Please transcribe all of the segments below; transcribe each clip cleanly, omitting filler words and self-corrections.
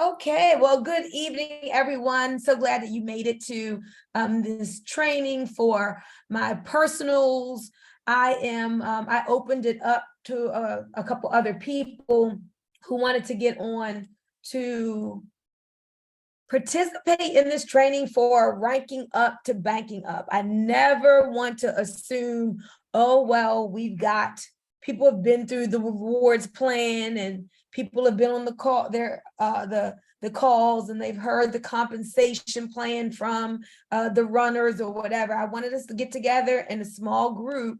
Okay, well, good evening, everyone. So glad that you made it to this training for my personals. I opened it up to a couple other people who wanted to get on to participate in this training for ranking up to banking up. I never want to assume, oh, well, we've got people have been through the rewards plan and people have been on the call there, the calls, and they've heard the compensation plan from the runners or whatever. I wanted us to get together in a small group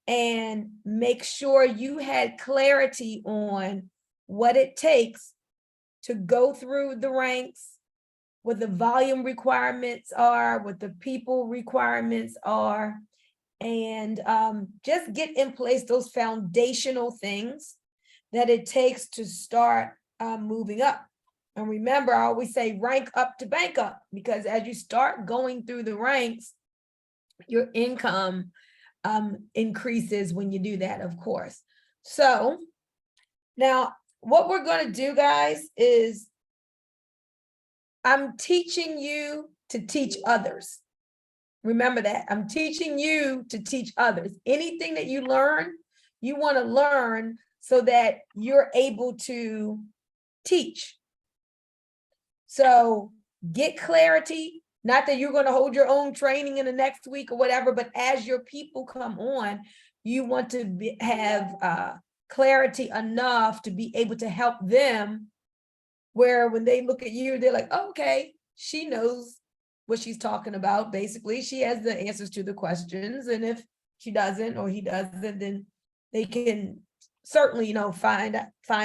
and make sure you had clarity on what it takes to go through the ranks, what the volume requirements are, what the people requirements are, and just get in place those foundational things that it takes to start moving up. And remember, I always say rank up to bank up, because as you start going through the ranks, your income increases when you do that, of course. So now what we're going to do, guys, is I'm teaching you to teach others. Remember that. I'm teaching you to teach others. Anything that you learn, you want to learn so that you're able to teach. So get clarity, not that you're going to hold your own training in the next week or whatever, but as your people come on, you want to have clarity enough to be able to help them, where when they look at you, they're like, oh, okay, she knows what she's talking about. Basically, she has the answers to the questions. And if she doesn't, or he doesn't, then they can certainly, find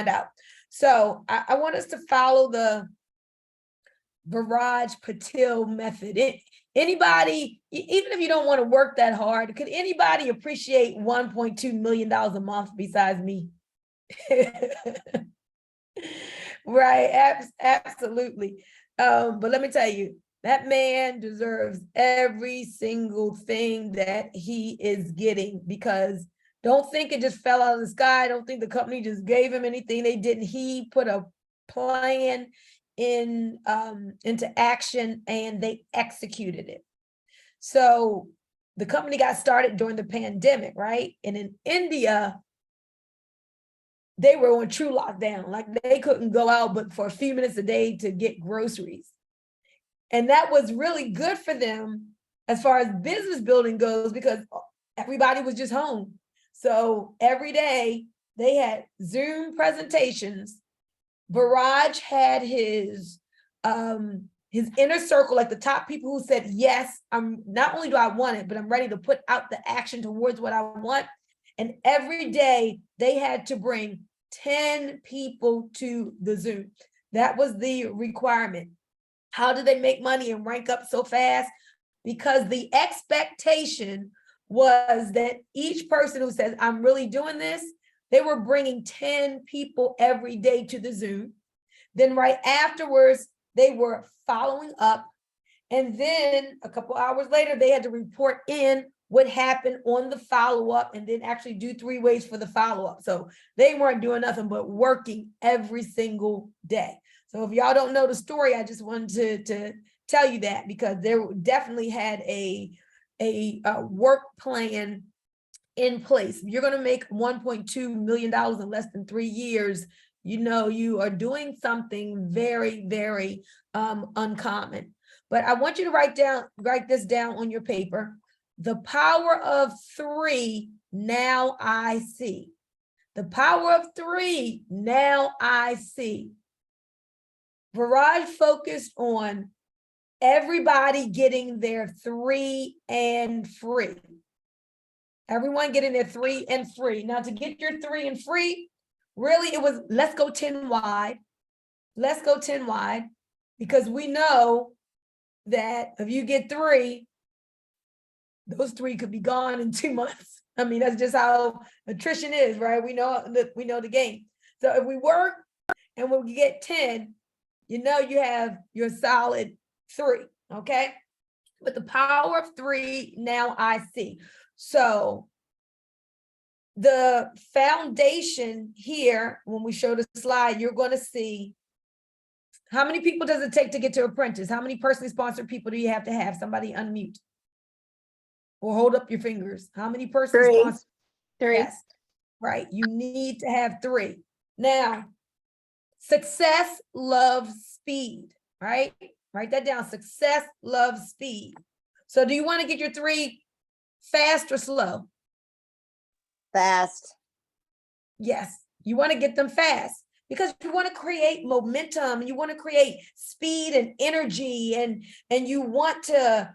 out. So I want us to follow the Viraj Patil method. Anybody, even if you don't want to work that hard, could anybody appreciate $1.2 million a month besides me? Right, absolutely. But let me tell you, that man deserves every single thing that he is getting, because don't think it just fell out of the sky. Don't think the company just gave him anything. They didn't. He put a plan into action, and they executed it. So the company got started during the pandemic, right? And in India, they were on true lockdown. Like, they couldn't go out but for a few minutes a day to get groceries. And that was really good for them as far as business building goes, because everybody was just home. So every day they had Zoom presentations. Viraj had his inner circle, like the top people who said, yes, I'm not only do I want it, but I'm ready to put out the action towards what I want. And every day they had to bring 10 people to the Zoom. That was the requirement. How did they make money and rank up so fast? Because the expectation was that each person who says, I'm really doing this, they were bringing 10 people every day to the Zoom. Then right afterwards, they were following up. And then a couple hours later, they had to report in what happened on the follow-up, and then actually do 3 ways for the follow-up. So they weren't doing nothing but working every single day. So if y'all don't know the story, I just wanted to tell you that, because they definitely had a work plan in place. If you're going to make $1.2 million in less than 3 years, you are doing something very, very uncommon. But I want you to write this down on your paper. The power of 3, now I see. The power of 3, now I see. Viraj focused on everybody getting their 3 and free. Everyone getting their 3 and free. Now, to get your 3 and free, really it was, let's go 10 wide. Let's go 10 wide, because we know that if you get 3, those 3 could be gone in 2 months. I mean, that's just how attrition is, right? We know the game. So if we work and we get 10, you have your solid 3, okay? But the power of 3, now I see. So the foundation here, when we show the slide, you're going to see How many people does it take to get to Apprentice? How many personally sponsored people do you have to have? Somebody unmute. Or hold up your fingers. How many personally Three. sponsored? Three. Yes, right. You need to have 3. Now, success loves speed, right? Write that down. Success loves speed. So do you want to get your 3 fast or slow? Fast. Yes, you want to get them fast because you want to create momentum, you want to create speed and energy, and you want to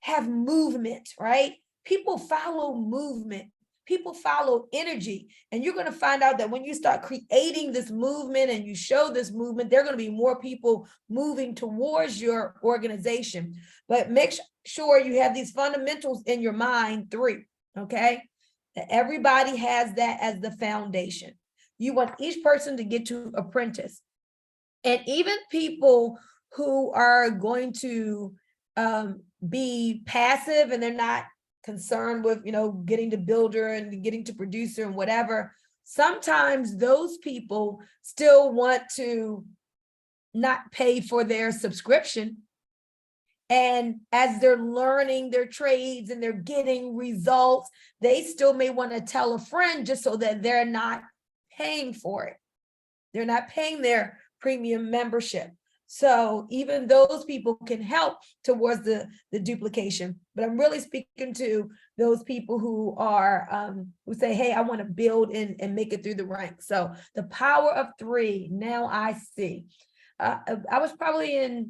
have movement, right? People follow movement. People follow energy. And you're going to find out that when you start creating this movement and you show this movement, there are going to be more people moving towards your organization. But make sure you have these fundamentals in your mind, 3, okay? That everybody has that as the foundation. You want each person to get to Apprentice. And even people who are going to be passive and they're not concerned with, getting to builder and getting to producer and whatever, sometimes those people still want to not pay for their subscription. And as they're learning their trades and they're getting results, they still may want to tell a friend just so that they're not paying for it. They're not paying their premium membership. So even those people can help towards the duplication. But I'm really speaking to those people who are who say, hey, I want to build and make it through the ranks. So the power of 3, now I see. I was probably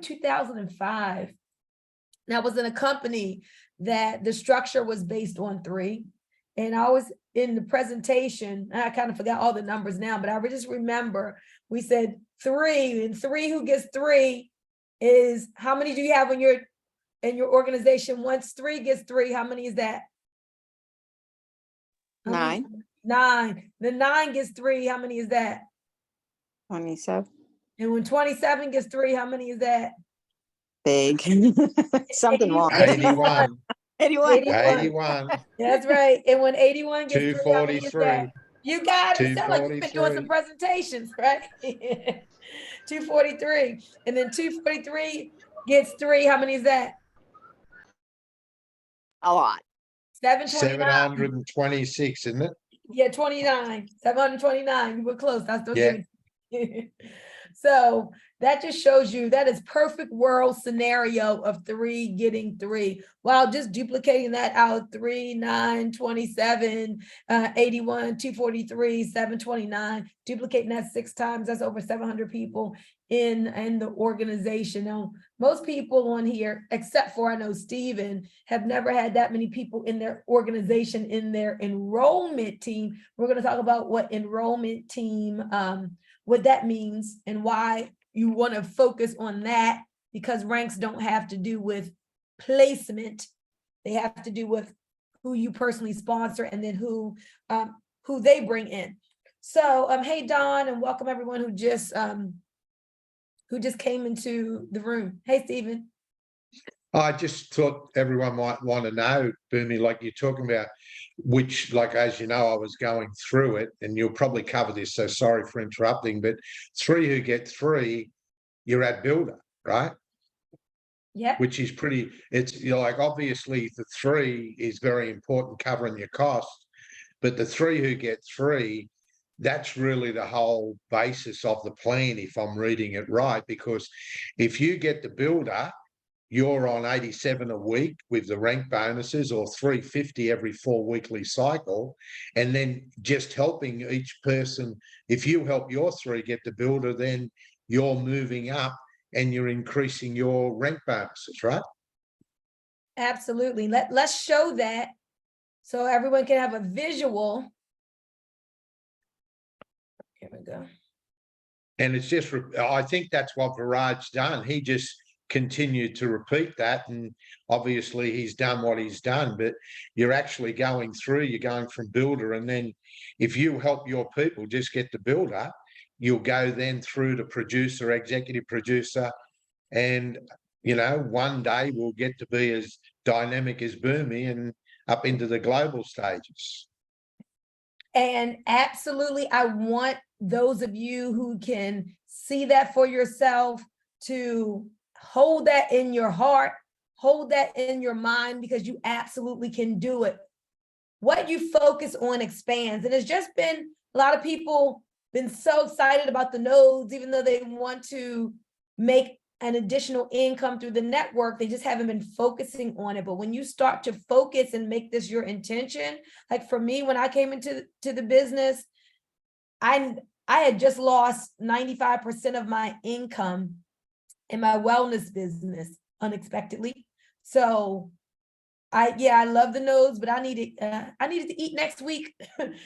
2005. And I was in a company that the structure was based on 3. And I was in the presentation, I kind of forgot all the numbers now, but I just remember we said 3, and 3 who gets 3 is, how many do you have in your organization? Once 3 gets 3, how many is that? 9. 9. The 9 gets 3, how many is that? 27. And when 27 gets 3, how many is that? Big. Something wrong. 81. 81. 81. That's right. And when 81 gets 3, how many is that? 243. You got it. Sound like you've been doing some 243. presentations, right? 243. And then 243 gets 3. How many is that? A lot. 729. 726, isn't it? Yeah, 29. 729. You were close. I still Yeah. give it. So that just shows you that is perfect world scenario of 3 getting 3. While just duplicating that out, 3, 9, 27, 81, 243, 729, duplicating that 6 times, that's over 700 people in the organization. Now, most people on here, except for I know Steven, have never had that many people in their organization, in their enrollment team. We're going to talk about what enrollment team, what that means and why you want to focus on that, because ranks don't have to do with placement. They have to do with who you personally sponsor and then who they bring in. So hey Don, and welcome everyone who just came into the room. Hey Stephen. I just thought everyone might want to know, Boomy, like you're talking about, which, like, as you know, I was going through it, and you'll probably cover this, so sorry for interrupting, but 3 who get 3, you're at builder, right? Yeah. Which is pretty, like, obviously the 3 is very important, covering your costs, but the 3 who get 3, that's really the whole basis of the plan, if I'm reading it right, because if you get the builder, you're on 87 a week with the rank bonuses, or 350 every 4 weekly cycle. And then just helping each person, if you help your 3 get the builder, then you're moving up and you're increasing your rank bonuses, right? Absolutely. Let's show that so everyone can have a visual. Here we go. And it's just, I think that's what Viraj's done. He just continued to repeat that, and obviously he's done what he's done, but you're actually going through, you're going from builder, and then if you help your people just get the builder, you'll go then through to producer, executive producer, and one day we'll get to be as dynamic as Boomy and up into the global stages. And absolutely, I want those of you who can see that for yourself to hold that in your heart, hold that in your mind, because you absolutely can do it. What you focus on expands. And it's just been a lot of people been so excited about the nodes, even though they want to make an additional income through the network, they just haven't been focusing on it. But when you start to focus and make this your intention, like for me, when I came into the business, I had just lost 95% of my income in my wellness business unexpectedly. So I love the nodes, but I needed to eat next week.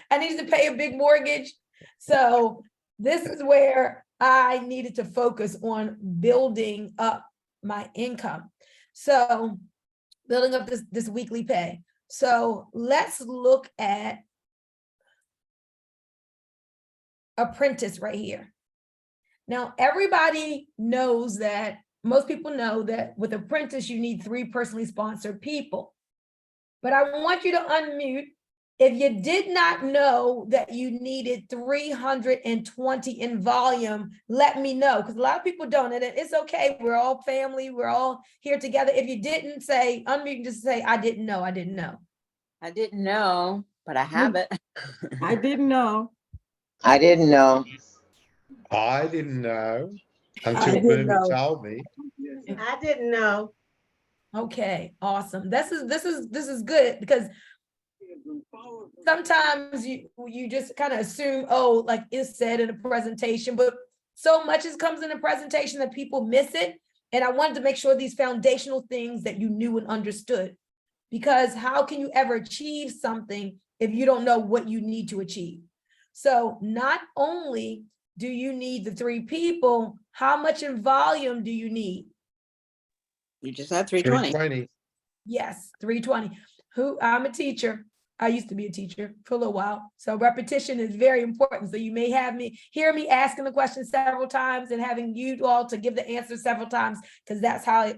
I needed to pay a big mortgage. So this is where I needed to focus on building up my income. So building up this weekly pay. So let's look at Apprentice right here. Now, everybody knows that, most people know that with Apprentice, you need 3 personally sponsored people. But I want you to unmute. If you did not know that you needed 320 in volume, let me know, because a lot of people don't, and it's okay. We're all family. We're all here together. If you didn't, say, unmute and just say, I didn't know. I didn't know. I didn't know, but I have it. I didn't know. I didn't know. I didn't know until didn't Boomy know. told me. I didn't know. Okay, awesome. This is good, because sometimes you just kind of assume, oh, like it's said in a presentation, but so much comes in a presentation that people miss it. And I wanted to make sure these foundational things that you knew and understood, because how can you ever achieve something if you don't know what you need to achieve? So not only do you need the 3 people, how much in volume do you need? You just had 320. 320. Yes, 320. I'm a teacher. I used to be a teacher for a little while. So repetition is very important. So you may hear me asking the question several times and having you all to give the answer several times, because that's how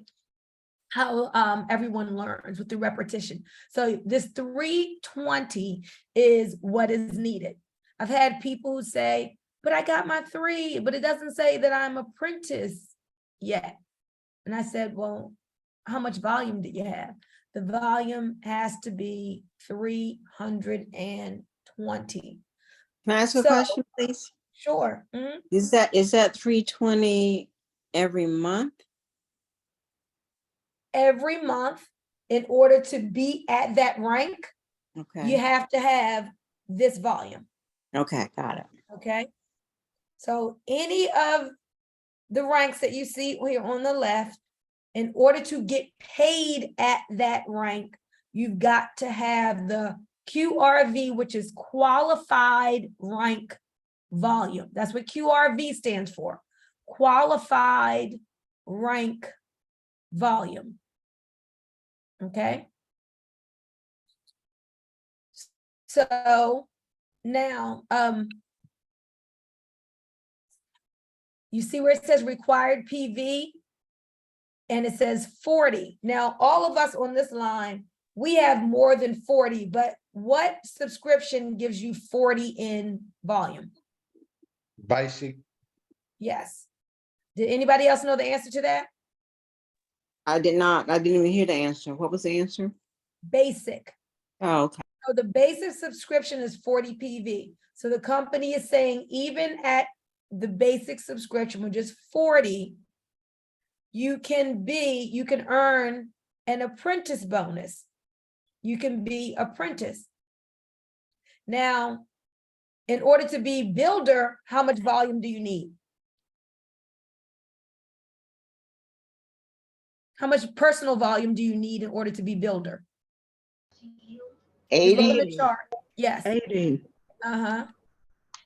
everyone learns, with the repetition. So this 320 is what is needed. I've had people who say, but I got my 3, but it doesn't say that I'm apprentice yet. And I said, well, how much volume do you have? The volume has to be 320. Can I ask a So- question, please? Sure. Mhm. Is that 320 every month? Every month, in order to be at that rank, Okay. you have to have this volume. Okay, got it. Okay. So any of the ranks that you see here on the left, in order to get paid at that rank, you've got to have the QRV, which is qualified rank volume. That's what QRV stands for, qualified rank volume. Okay. So now, you see where it says required PV? And it says 40. Now, all of us on this line, we have more than 40, but what subscription gives you 40 in volume? Basic. Yes. Did anybody else know the answer to that? I did not. I didn't even hear the answer. What was the answer? Basic. Oh, okay. So the basic subscription is 40 PV. So the company is saying, even at the basic subscription, which is 40, you can earn an apprentice bonus. You can be apprentice. Now, in order to be builder, how much volume do you need? How much personal volume do you need in order to be builder? Just look at the 80. chart. Yes. 80. Uh-huh.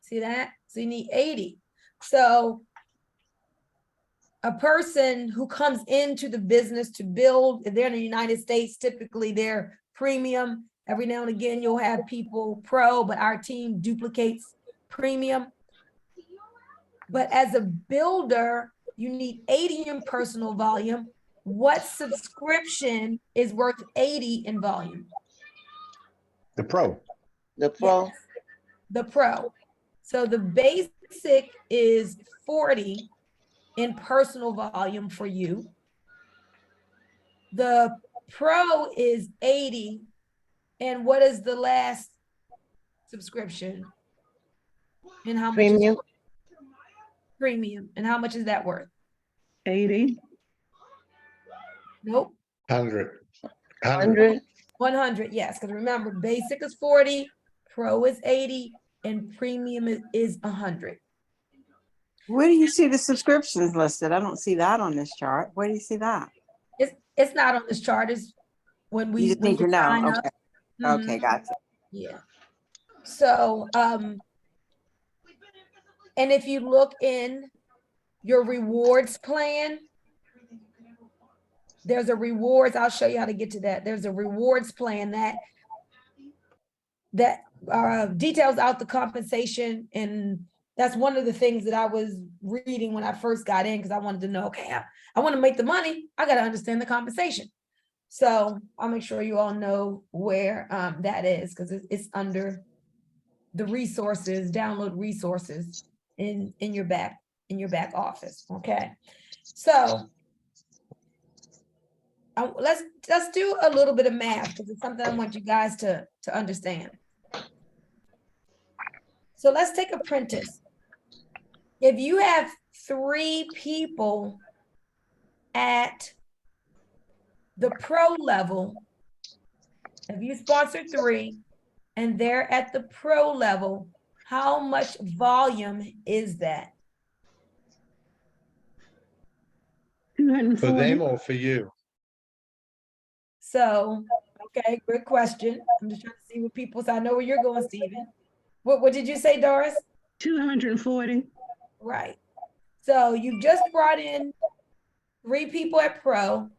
See that? So you need 80. So a person who comes into the business to build, if they're in the United States, typically they're premium. Every now and again, you'll have people pro, but our team duplicates premium. But as a builder, you need 80 in personal volume. What subscription is worth 80 in volume? The pro. The pro. Yes. the pro. So the basic is 40 in personal volume for you. The pro is 80. And what is the last subscription? And how much is Premium, premium? And how much is that worth? 80. Nope. 100. 100. 100, yes, because remember, basic is 40, pro is 80, and premium is 100. Where do you see the subscriptions listed? I don't see that on this chart. Where do you see that? It's not on this chart, it's when we You just when need to you sign know. up. Okay. Mhm, Okay, gotcha. yeah. So, and if you look in your rewards plan, there's a rewards, I'll show you how to get to that. There's a rewards plan that details out the compensation, and that's one of the things that I was reading when I first got in, because I wanted to know, okay, I want to make the money, I got to understand the compensation. So I'll make sure you all know where that is, because it's under the resources, download resources in your back office. Okay, so let's do a little bit of math, because it's something I want you guys to understand. So let's take Apprentice. If you have 3 people at the pro level, if you sponsor 3 and they're at the pro level, how much volume is that? 240. For them or for you? So, okay, good question. I'm just trying to see what people say. I know where you're going, Stephen. What did you say, Doris? 240. Right. So you just brought in 3 people at pro.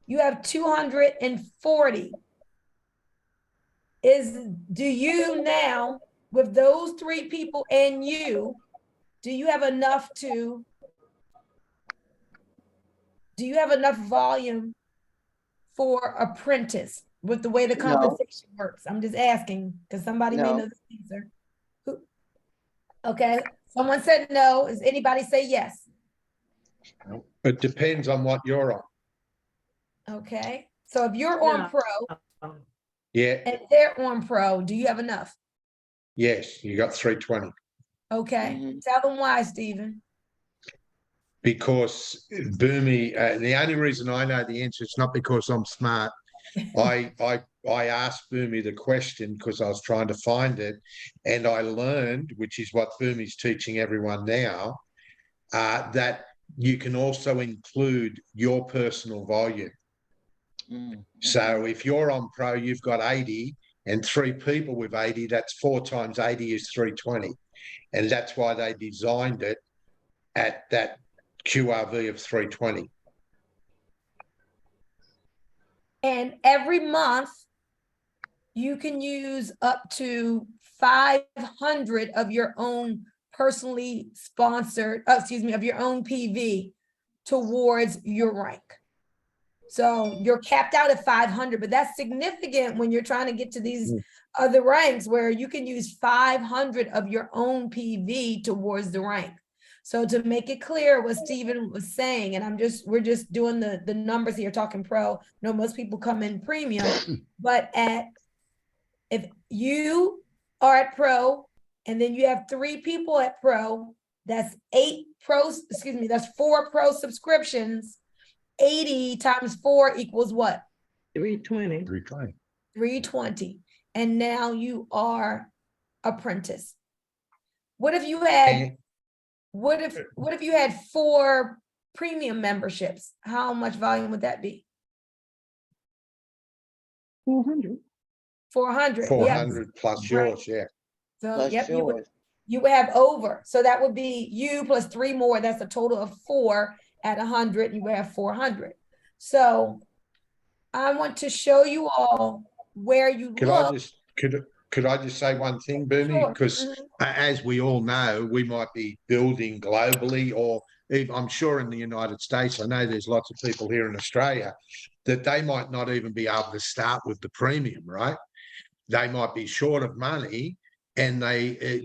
You have 240. Do you now, with those 3 people and you, do you have enough volume for Apprentice with the way the No. compensation works? I'm just asking, because somebody may No. know the answer. Okay, someone said no. Does anybody say yes? It depends on what you're on. Okay, so if you're on No. pro Yeah, and they're on pro, do you have enough? yes, you got 320. Okay, Mhm. tell them why, Stephen. Because Boomy, the only reason I know the answer is not because I'm smart. I asked Boomy the question because I was trying to find it, and I learned, which is what Boomy's teaching everyone now, that you can also include your personal volume. Mhm. So if you're on pro, you've got 80 and 3 people with 80, that's 4 times 80 is 320. And that's why they designed it at that QRV of 320. And every month, you can use up to 500 of your own personally sponsored, of your own PV towards your rank. So you're capped out at 500, but that's significant when you're trying to get to these other ranks where you can use 500 of your own PV towards the rank. So to make it clear what Stephen was saying, and we're just doing the numbers here, talking pro. No, most people come in premium, but if you are at pro and then you have 3 people at pro, that's 4 pro subscriptions. 80 times 4 equals what? 320. 320. 320. And now you are Apprentice. What if you had what if you had 4 premium memberships? How much volume would that be? 400. 400. 400 plus Right. yours, yeah. So Plus yep, yours. you would have over. So that would be you plus 3 more. That's a total of 4 at 100. You would have 400. So I want to show you all where you Could I just say one thing, Boomy? Sure. Because as we all know, we might be building globally, or even, I'm sure in the United States, I know there's lots of people here in Australia that they might not even be able to start with the premium, right? They might be short of money, and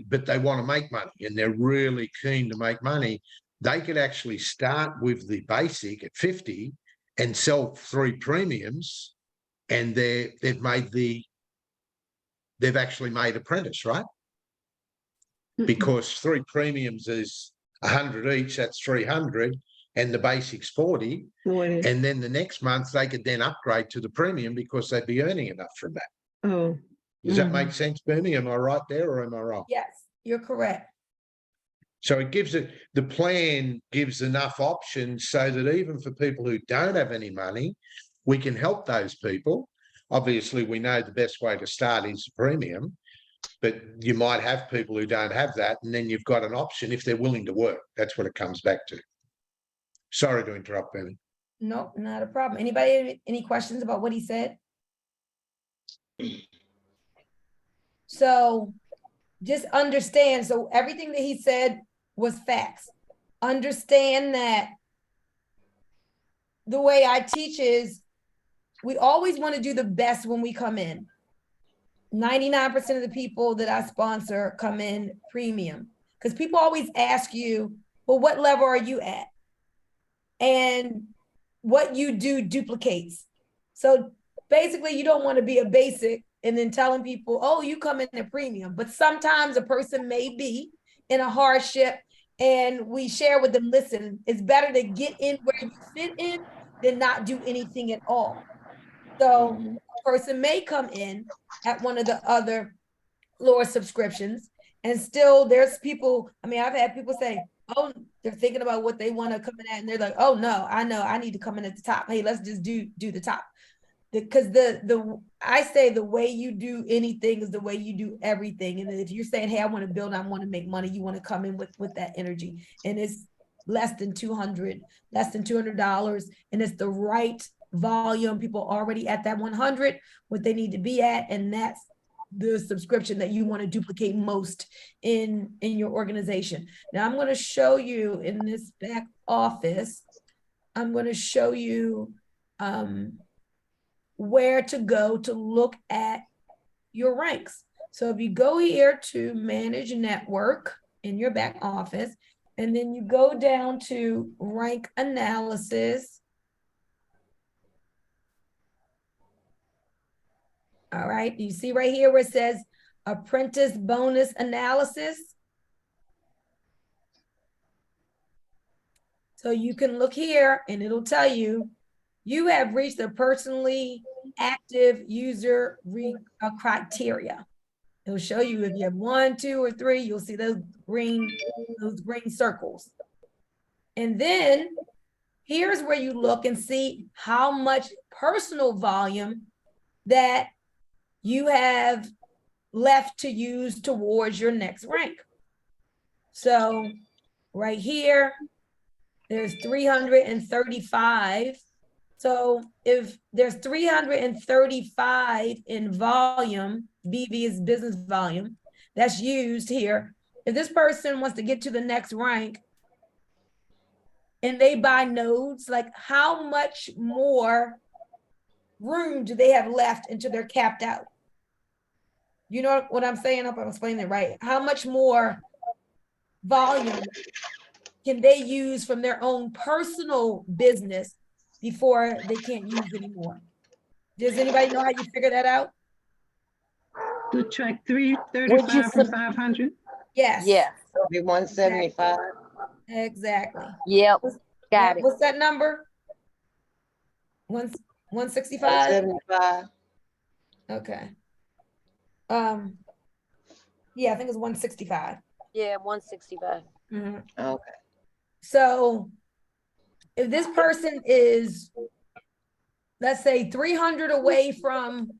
but they want to make money and they're really keen to make money, they could actually start with the basic at 50 and sell 3 premiums, and they've actually made Apprentice, right? Because 3 premiums is 100 each, that's 300, and the basic's 40. 40. And then the next month they could then upgrade to the premium because they'd be earning enough from that. Oh. Does that make sense, Bernie? Am I right there or am I wrong? Yes, you're correct. So it gives the plan gives enough options so that even for people who don't have any money, we can help those people. Obviously, we know the best way to start is the premium, but you might have people who don't have that, and then you've got an option if they're willing to work. That's what it comes back to. Sorry to interrupt, Bernie. No, not a problem. Anybody, any questions about what he said? So just understand, so everything that he said was facts. Understand that the way I teach is we always want to do the best when we come in. 99% of the people that I sponsor come in premium, because people always ask you, well, what level are you at? And what you do duplicates. So basically you don't want to be a basic and then telling people, oh, you come in at premium. But sometimes a person may be in a hardship and we share with them, listen, it's better to get in where you fit in than not do anything at all. So a person may come in at one of the other lower subscriptions and still there's people, I mean, I've had people say, oh, they're thinking about what they want to come in at and they're like, oh no, I know I need to come in at the top. Hey, let's just do the top. Because I say the way you do anything is the way you do everything. And if you're saying, hey, I want to build, I want to make money, you want to come in with that energy. And it's less than $200, and it's the right volume. People already at that 100, what they need to be at, and that's the subscription that you want to duplicate most in your organization. Now I'm going to show you in this back office, I'm going to show you where to go to look at your ranks. So if you go here to manage network in your back office, and then you go down to rank analysis. All right, you see right here where it says apprentice bonus analysis. So you can look here and it'll tell you, you have reached the personally active user criteria. It'll show you if you have 1, 2, or 3, you'll see those green circles. And then here's where you look and see how much personal volume that you have left to use towards your next rank. So right here, there's 335. So if there's 335 in volume, BV is business volume, that's used here. If this person wants to get to the next rank and they buy nodes, like how much more room do they have left until they're capped out? You know what I'm saying? I hope I'm explaining it right. How much more volume can they use from their own personal business before they can't use anymore? Does anybody know how you figure that out? To track 335 from 500. Yes. Yeah, it'll be 175. Exactly. Yep, got it. What's that number? 165? 175. Okay. Yeah, I think it's 165. Yeah, 165. Mhm. Okay. So if this person is, let's say 300 away from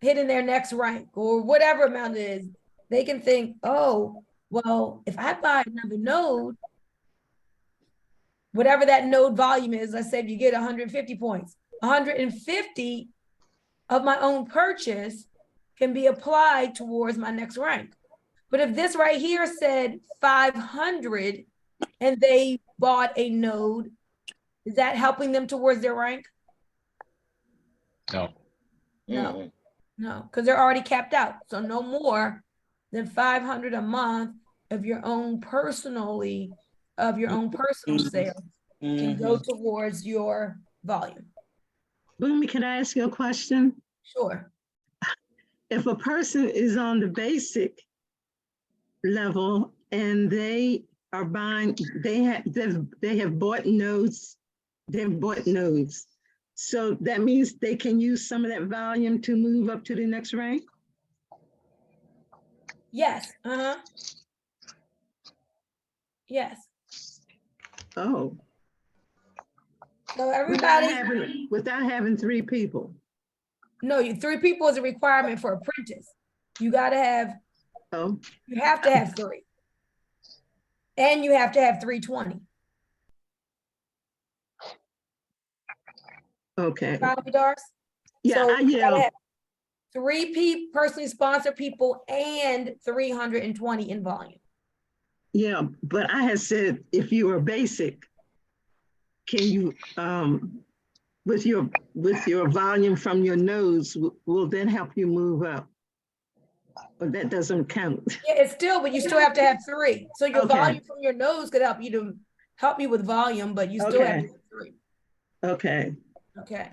hitting their next rank or whatever amount it is, they can think, oh, well, if I buy another node, whatever that node volume is, let's say if you get 150 points, 150 of my own purchase can be applied towards my next rank. But if this right here said 500 and they bought a node, is that helping them towards their rank? No. No, no, because they're already capped out. So no more then 500 a month of your own personal sales can go towards your volume. Boomy, can I ask you a question? Sure. If a person is on the basic level and they are buying, they have bought nodes, they've bought nodes. So that means they can use some of that volume to move up to the next rank? Yes. Yes. Oh, So everybody, without having 3 people. no, 3 people is a requirement for apprentice. You gotta have, Oh, you have to have 3. And you have to have 320. okay. Follow me, Doris? Yeah, So you gotta yeah, have 3 personally sponsored people and 320 in volume. yeah. But I had said, if you are basic, can you, with your volume from your nose, will then help you move up? But that doesn't count. Yeah, it's still, but you still have to have 3. So your Okay. volume from your nose could help you with volume, but you still have to have 3. Okay. Okay.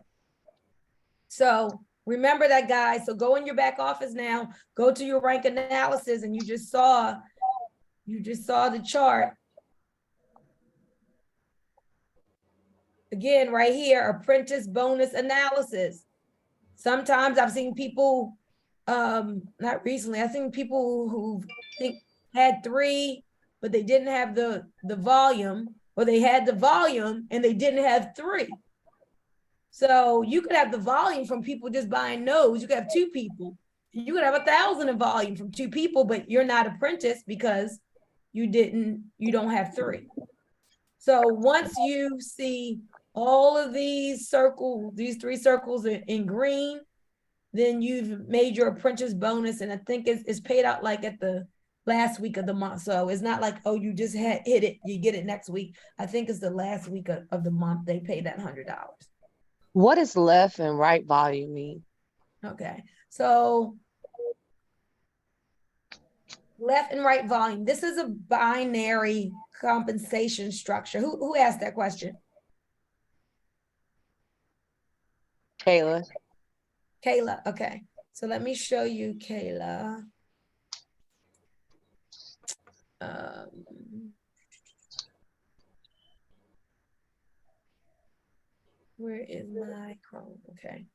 So remember that, guys. So go in your back office now, go to your rank analysis, and you just saw the chart. Again, right here, apprentice bonus analysis. Sometimes I've seen people, not recently, I've seen people who had 3, but they didn't have the volume, or they had the volume and they didn't have 3. So you could have the volume from people just buying nodes. You could have 2 people. You could have 1,000 in volume from 2 people, but you're not apprentice because you don't have 3. So once you see all of these 3 circles in green, then you've made your apprentice bonus. And I think it's paid out like at the last week of the month. So it's not like, oh, you just hit it, you get it next week. I think it's the last week of the month they pay that $100. What does left and right volume mean? Okay, so left and right volume. This is a binary compensation structure. Who asked that question? Kayla. Kayla, okay. So let me show you, Kayla. Where is my Chrome? Okay.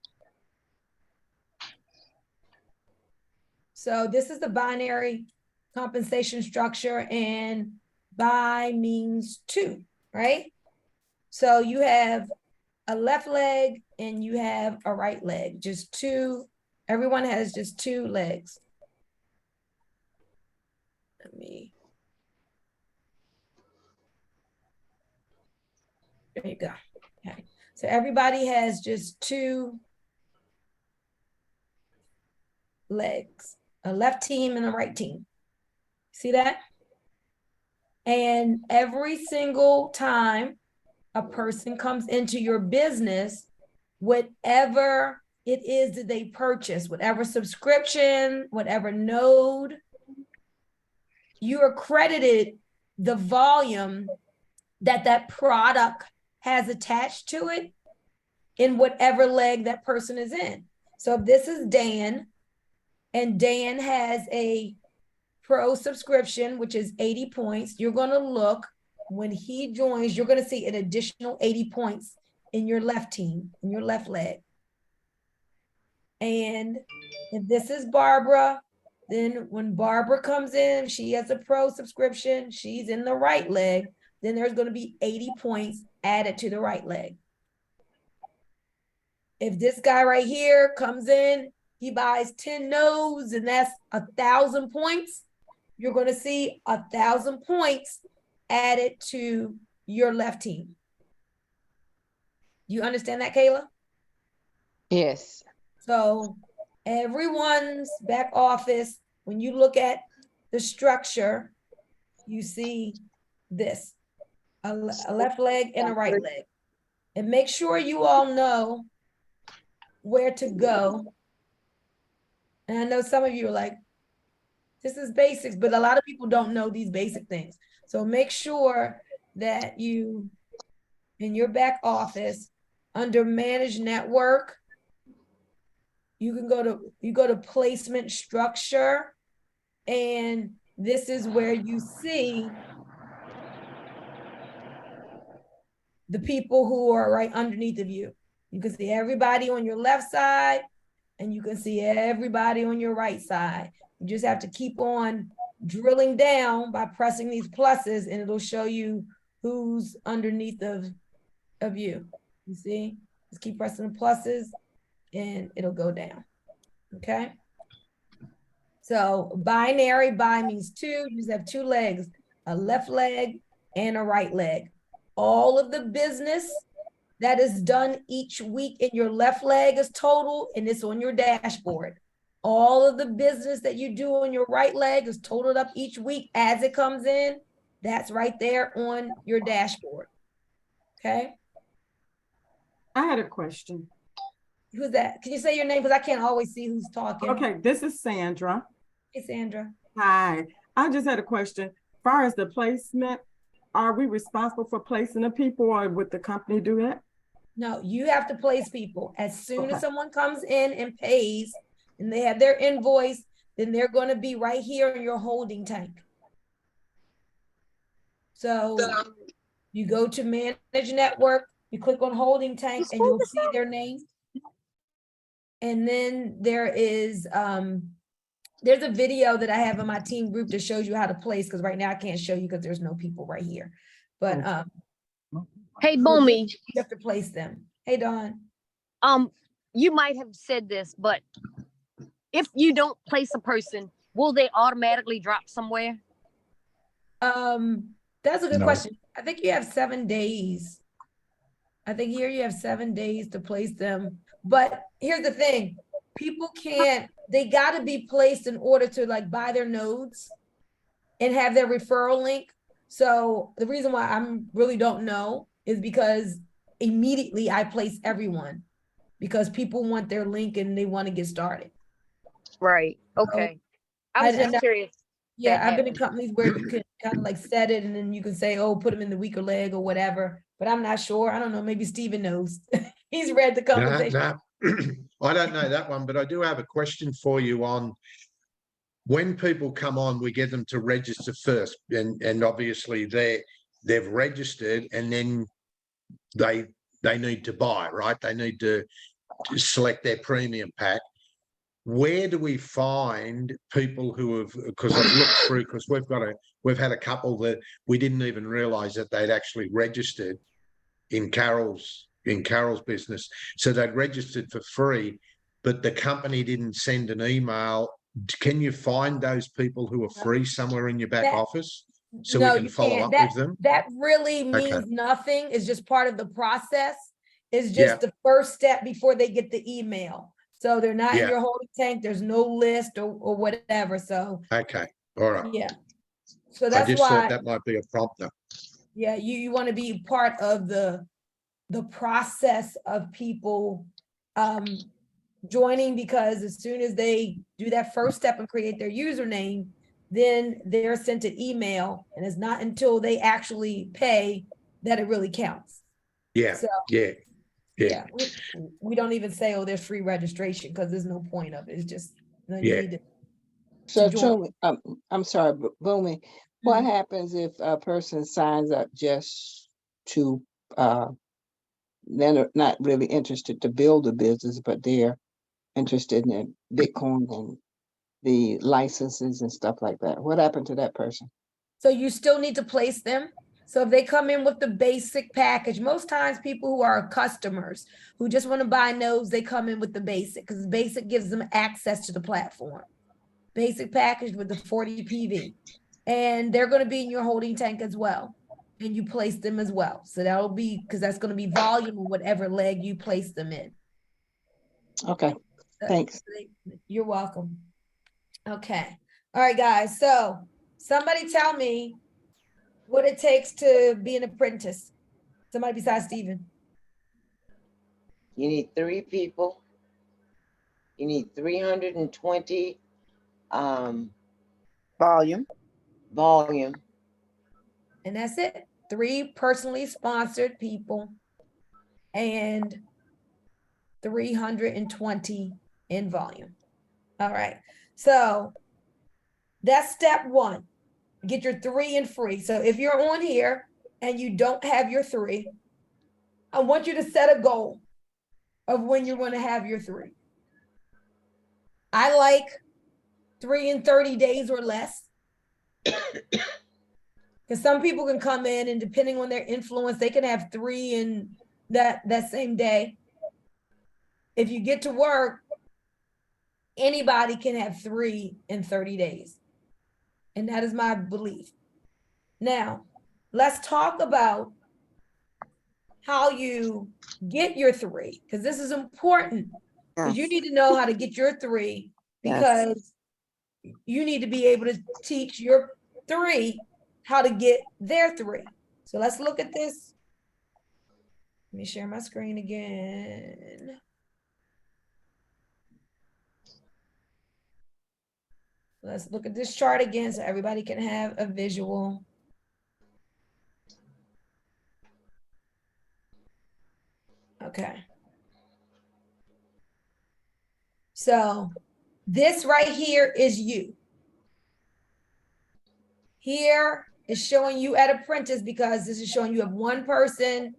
So this is the binary compensation structure, and bi means 2, right? So you have a left leg and you have a right leg, just 2. Everyone has just 2 legs. There you go. Okay. So everybody has just 2 legs, a left team and a right team. See that? And every single time a person comes into your business, whatever it is that they purchase, whatever subscription, whatever node, you are credited the volume that product has attached to it in whatever leg that person is in. So if this is Dan, and Dan has a pro subscription, which is 80 points, you're going to look when he joins, you're going to see an additional 80 points in your left team, in your left leg. And if this is Barbara, then when Barbara comes in, she has a pro subscription, she's in the right leg, then there's going to be 80 points added to the right leg. If this guy right here comes in, he buys 10 nodes, and that's 1,000 points, you're going to see 1,000 points added to your left team. You understand that, Kayla? Yes. So everyone's back office, when you look at the structure, you see this, a left leg and a right leg. And make sure you all know where to go. And I know some of you are like, This is basics, but a lot of people don't know these basic things. So make sure that you, in your back office, under manage network, you go to placement structure, and this is where you see the people who are right underneath of you. You can see everybody on your left side, and you can see everybody on your right side. You just have to keep on drilling down by pressing these pluses, and it'll show you who's underneath of you. You see? Just keep pressing the pluses, and it'll go down. Okay? So binary, bi means two. You just have two legs, a left leg and a right leg. All of the business that is done each week in your left leg is total, and it's on your dashboard. All of the business that you do on your right leg is totaled up each week as it comes in. That's right there on your dashboard. Okay? I had a question. Who's that? Can you say your name? Because I can't always see who's talking. Okay, this is Sandra. Hey, Sandra. Hi, I just had a question. As far as the placement, are we responsible for placing the people, or would the company do that? No, you have to place people. As soon as Okay. someone comes in and pays and they have their invoice, then they're going to be right here in your holding tank. So you go to manage network, you click on holding tank, and you'll see their name. And then there's a video that I have in my team group that shows you how to place, because right now I can't show you because there's no people right here. But Hey, Boomy, you have to place them. Hey, Dawn. you might have said this, but if you don't place a person, will they automatically drop somewhere? That's a good No. question. I think you have 7 days. I think here you have 7 days to place them. But here's the thing. People can't, they got to be placed in order to like buy their nodes and have their referral link. So the reason why I really don't know is because immediately I place everyone because people want their link and they want to get started. Right. Okay. I was just curious. Yeah, that I've been in happened. companies where you can kind of like set it and then you can say, oh, put them in the weaker leg or whatever. But I'm not sure. I don't know. Maybe Steven knows. He's read the conversation. No, I don't know that one, but I do have a question for you on when people come on, we get them to register first, and obviously they've registered, and then they need to buy, right? They need to select their premium pack. Where do we find people who have, because I've looked through, because we've had a couple that we didn't even realize that they'd actually registered in Carol's business. So they'd registered for free, but the company didn't send an email. Can you find those people who are free somewhere in your back office so No, we can you follow can't. up with them? That really means Okay. nothing. It's just part of the process. It's Yeah. just the first step before they get the email. So they're not in Yeah. your holding tank. There's no list or whatever. So Okay. All right. yeah. So I that's just thought why, that might be a prompter. yeah, you want to be part of the process of people joining, because as soon as they do that first step and create their username, then they're sent an email, and it's not until they actually pay that it really counts. Yeah. So Yeah. yeah, we don't even say, oh, there's free registration, because there's no point of it. It's just you Yeah. need to So join. Tumi, I'm sorry, Boomy, what Mhm. happens if a person signs up just to, they're not really interested to build a business, but they're interested in Bitcoin and the licenses and stuff like that? What happened to that person? So you still need to place them. So if they come in with the basic package, most times people who are customers who just want to buy nodes, they come in with the basic, because basic gives them access to the platform. Basic package with the 40 PV. And they're going to be in your holding tank as well. And you place them as well. So that'll be, because that's going to be volume of whatever leg you place them in. Okay, thanks. You're welcome. Okay. All right, guys. So somebody tell me what it takes to be an apprentice. Somebody besides Steven. You need 3 people. You need 320 Volume. Volume. And that's it. 3 personally sponsored people and 320 in volume. All right. So that's step 1. Get your 3 in free. So if you're on here and you don't have your 3, I want you to set a goal of when you're going to have your 3. I like 3 in 30 days or less. Because some people can come in and depending on their influence, they can have 3 in that same day. If you get to work, anybody can have 3 in 30 days. And that is my belief. Now, let's talk about how you get your 3, because this is important. Because you Yes. need to know how to get your 3, Yes. because you need to be able to teach your 3 how to get their 3. So let's look at this. Let me share my screen again. Let's look at this chart again so everybody can have a visual. Okay. So this right here is you. Here is showing you at Apprentice because this is showing you have 1 person,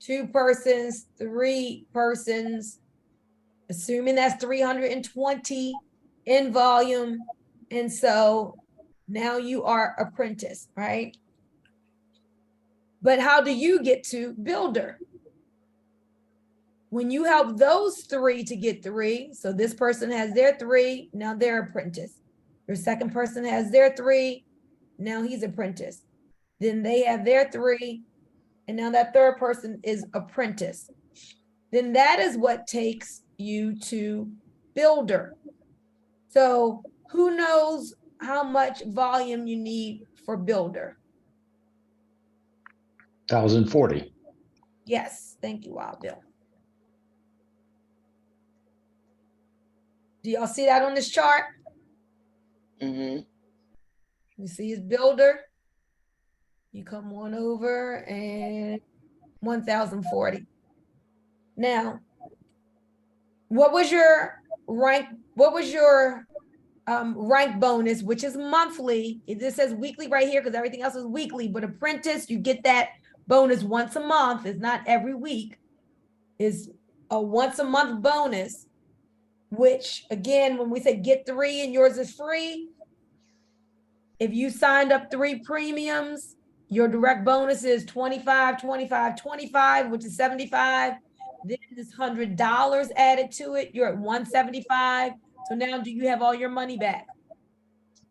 2 persons, 3 persons, assuming that's 320 in volume. And so now you are Apprentice, right? But how do you get to Builder? When you help those 3 to get 3, so this person has their 3, now they're Apprentice. Your second person has their 3, now he's Apprentice. Then they have their 3, and now that third person is Apprentice. Then that is what takes you to Builder. So who knows how much volume you need for Builder? 1,040. Yes, thank you, Wild Bill. Do y'all see that on this chart? Mm-hmm. You see his Builder. You come on over and 1,040. Now, what was your rank? What was your rank bonus, which is monthly? This says weekly right here because everything else is weekly, but Apprentice, you get that bonus once a month. It's not every week. It's a once a month bonus, which again, when we say get 3 and yours is free, if you signed up 3 premiums, your direct bonus is 25, 25, 25, which is 75. Then this $100 added to it. You're at 175. So now do you have all your money back?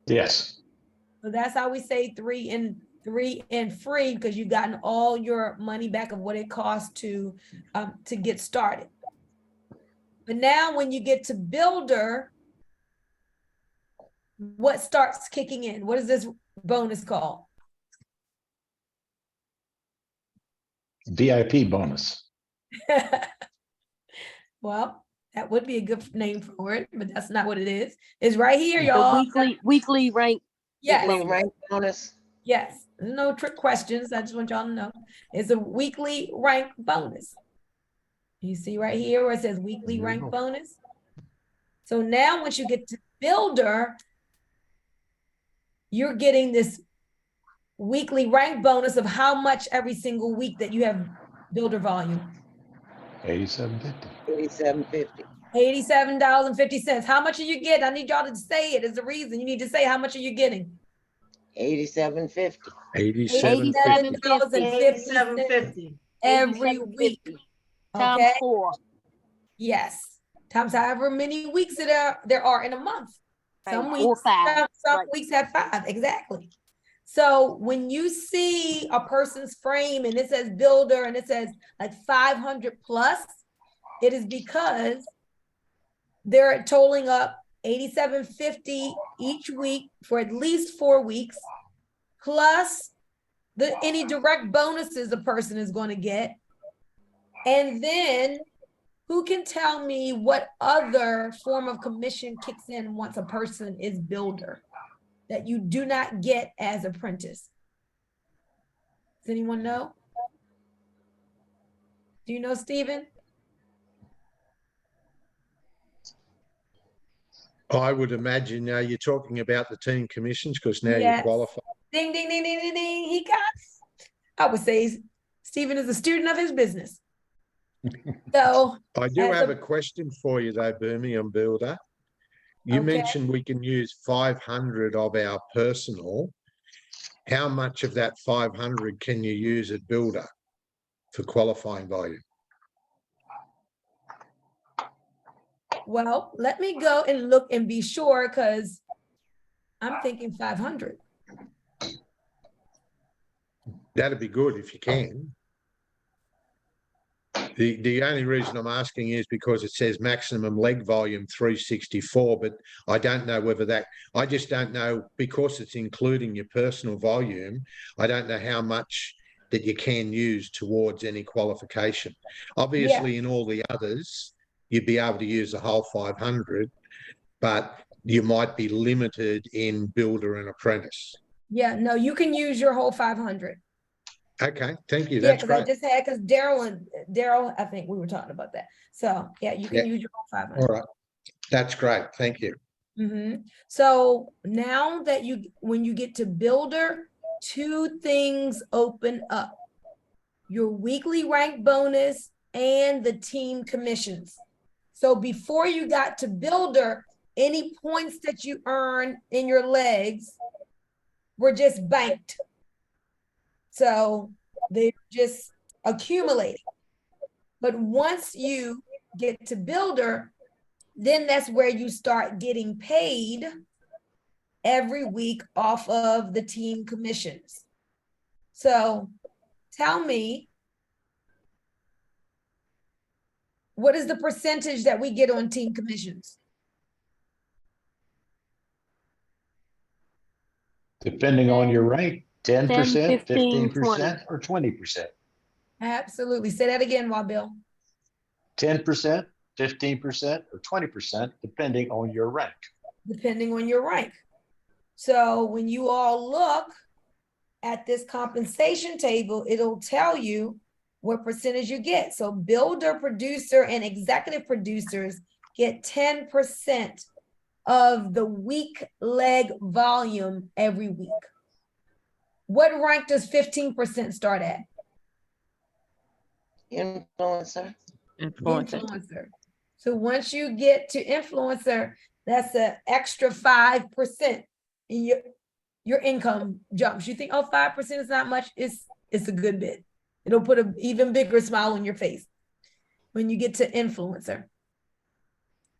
Yes. So that's how we say 3 and free, because you've gotten all your money back of what it costs to get started. But now when you get to Builder, what starts kicking in? What is this bonus called? VIP bonus. Well, that would be a good name for it, but that's not what it is. It's right here, The y'all. weekly rank. Yes. Weekly rank bonus. Yes. No trick questions. I just want y'all to know. It's a weekly rank bonus. You see right here where it says weekly rank bonus. So now once you get to Builder, you're getting this weekly rank bonus of how much every single week that you have Builder volume. $87.50. $87.50. $87.50. How much are you getting? I need y'all to say it. Is the reason you need to say how much are you getting? $87.50. $87.50 every week. Times Okay. 4. Yes. Times however many weeks there are in a month. Some Right. Or weeks, 5. some Right. weeks have 5. Exactly. So when you see a person's frame and it says Builder and it says like 500 plus, it is because they're totaling up $87.50 each week for at least 4 weeks, plus any direct bonuses a person is going to get. And then who can tell me what other form of commission kicks in once a person is Builder? that you do not get as apprentice? Does anyone know? Do you know, Stephen? I would imagine you're talking about the team commissions because now you Yes. qualify. Ding, ding, ding, ding, ding, ding. He got it. I would say Stephen is a student of his business. So I do as have a- a question for you though, Birmingham Builder. You Okay. mentioned we can use 500 of our personal. How much of that 500 can you use at Builder for qualifying volume? Well, let me go and look and be sure, because I'm thinking 500. That'd be good if you can. The only reason I'm asking is because it says maximum leg volume 364, but I don't know whether that, I just don't know, because it's including your personal volume, I don't know how much that you can use towards any qualification. Obviously, in all the others, you'd be able to use the whole 500, but you might be limited in Builder and Apprentice. Yeah, no, you can use your whole 500. Okay, thank you. Yeah, That's because I great. just had, because Daryl, I think we were talking about that. So yeah, you can use your whole 500. All right. That's great. Thank you. So now that when you get to Builder, two things open up: your weekly rank bonus and the team commissions. So before you got to Builder, any points that you earn in your legs were just banked. So they just accumulating. But once you get to Builder, then that's where you start getting paid every week off of the team commissions. So tell me, what is the percentage that we get on team commissions? Depending on your rank, 10%, 15, 15%, or 20%. Absolutely. Say that again, Wabil. 10%, 15%, or 20%, depending on your rank. Depending on your rank. So when you all look at this compensation table, it'll tell you what percentage you get. So builder, producer, and executive producers get 10% of the week leg volume every week. What rank does 15% start at? Influencer. Influencer. So once you get to influencer, that's an extra 5% in your income jumps. You think, oh, 5% is not much. It's a good bit. It'll put an even bigger smile on your face when you get to influencer.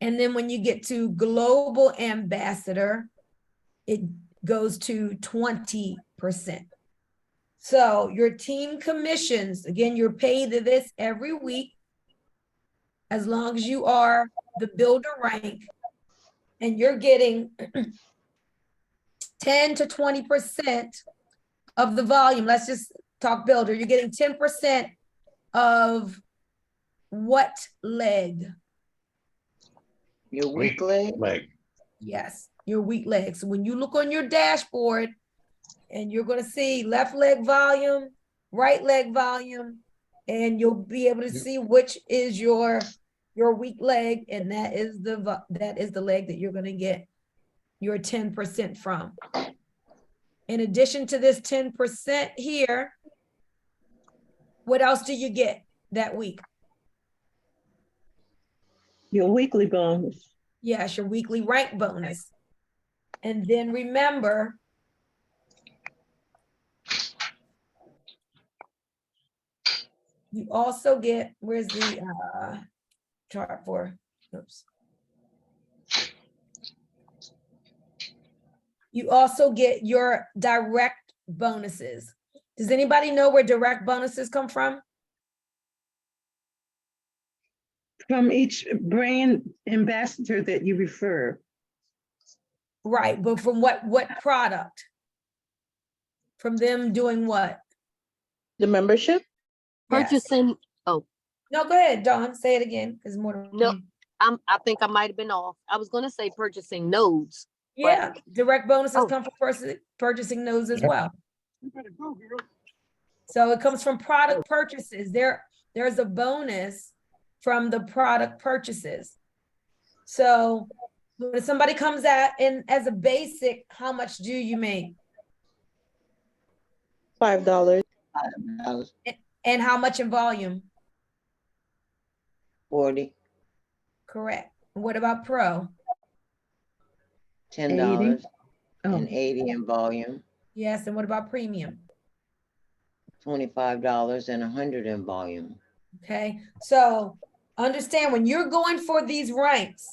And then when you get to global ambassador, it goes to 20%. So your team commissions, again, you're paid this every week as long as you are the builder rank, and you're getting 10 to 20% of the volume. Let's just talk builder. You're getting 10% of what leg? Your weak leg. Yes, your weak leg. So when you look on your dashboard, and you're going to see left leg volume, right leg volume, and you'll be able to see which is your weak leg, and that is the leg that you're going to get your 10% from. In addition to this 10% here, what else do you get that week? Your weekly bonus. Yes, your weekly rank bonus. And then remember, you also get, where's the chart for, oops. You also get your direct bonuses. Does anybody know where direct bonuses come from? From each brand ambassador that you refer. Right, but from what product? From them doing what? The membership. Yes. Purchasing. Oh, No, go ahead, Dawn. Say it again. It's more than no, I think I might have been off. I was going to say purchasing nodes. Yeah, direct bonuses Oh. come from purchasing those as Yep. well. So it comes from product purchases. There's a bonus from the product purchases. So when somebody comes out in as a basic, how much do you make? $5, And how much in volume? 40, Correct. What about pro? $10, Oh, and 80 in volume, Yes, and what about premium? $25 and 100 in volume. Okay, so understand when you're going for these ranks,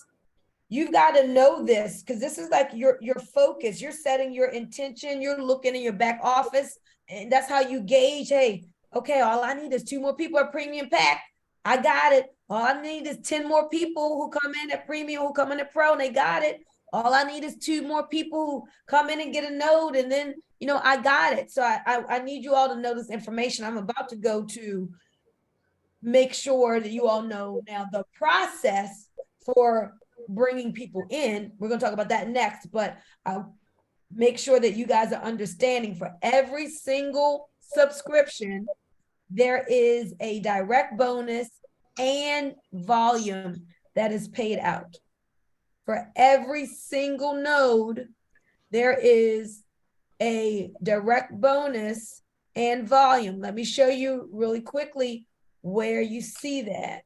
you've got to know this because this is like your focus. You're setting your intention. You're looking in your back office, and that's how you gauge. Hey, okay, all I need is 2 more people at premium pack. I got it. All I need is 10 more people who come in at premium, who come in at pro, and they got it. All I need is 2 more people who come in and get a node, and then I got it. So I need you all to know this information. I'm about to go to make sure that you all know now the process for bringing people in. We're going to talk about that next, but I'll make sure that you guys are understanding for every single subscription, there is a direct bonus and volume that is paid out. For every single node, there is a direct bonus and volume. Let me show you really quickly where you see that.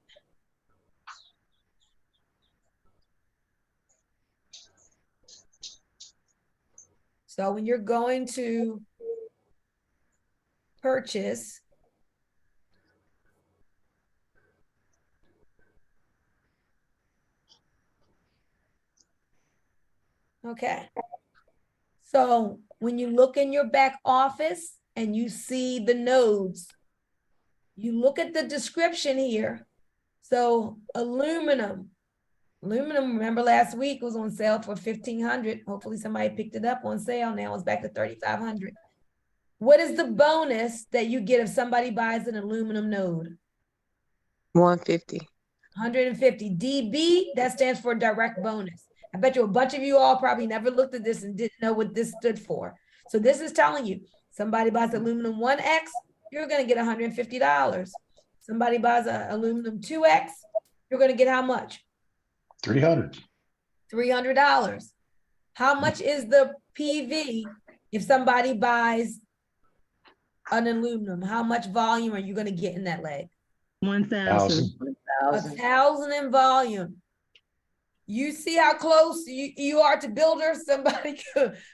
So when you're going to purchase, okay. So when you look in your back office and you see the nodes, you look at the description here. So aluminum, remember last week was on sale for $1,500. Hopefully somebody picked it up on sale. Now it's back to $3,500. What is the bonus that you get if somebody buys an aluminum node? 150. 150 DB, that stands for direct bonus. I bet you a bunch of you all probably never looked at this and didn't know what this stood for. So this is telling you, somebody buys aluminum 1X, you're going to get $150. Somebody buys an aluminum 2X, you're going to get how much? 300. $300. How much is the PV if somebody buys an aluminum? How much volume are you going to get in that leg? 1,000. 1,000 in volume. You see how close you are to builder. Somebody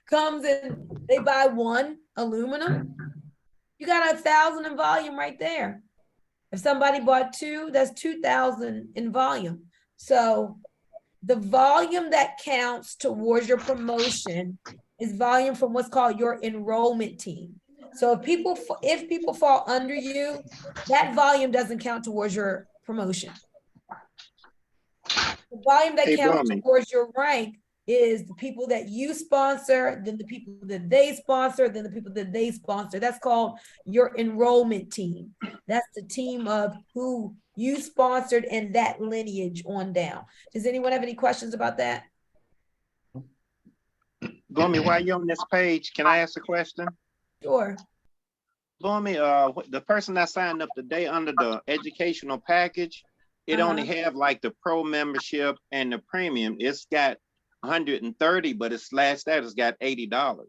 comes and they buy 1 aluminum. You got 1,000 in volume right there. If somebody bought 2, that's 2,000 in volume. So the volume that counts towards your promotion is volume from what's called your enrollment team. So if people fall under you, that volume doesn't count towards your promotion. The volume that counts towards your rank is the people that you sponsor, then the people that they sponsor, then the people that they sponsor. That's called your enrollment team. That's the team of who you sponsored and that lineage on down. Does anyone have any questions about that? Gloomy, while you're on this page, can I ask a question? Sure. Gloomy, the person that signed up today under the educational package, it only have like the pro membership and the premium. It's got 130, but it's slashed out. It's got $80.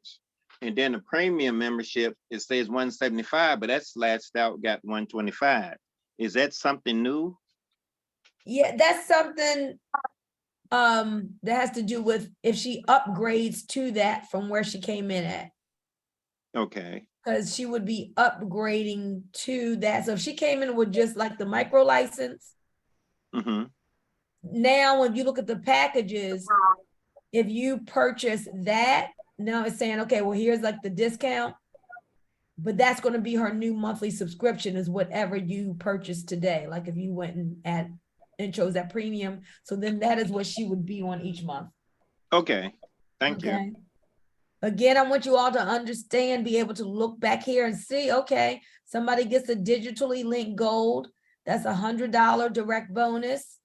And then the premium membership, it says 175, but that's slashed out, got 125. Is that something new? Yeah, that's something that has to do with if she upgrades to that from where she came in at. Okay. Because she would be upgrading to that. So if she came in with just like the micro license, now when you look at the packages, if you purchase that, now it's saying, okay, well, here's like the discount, but that's going to be her new monthly subscription is whatever you purchased today. Like if you went and chose that premium, so then that is what she would be on each month. Okay, thank you. Again, I want you all to understand, be able to look back here and see, okay, somebody gets a digitally linked gold. That's $100 direct bonus.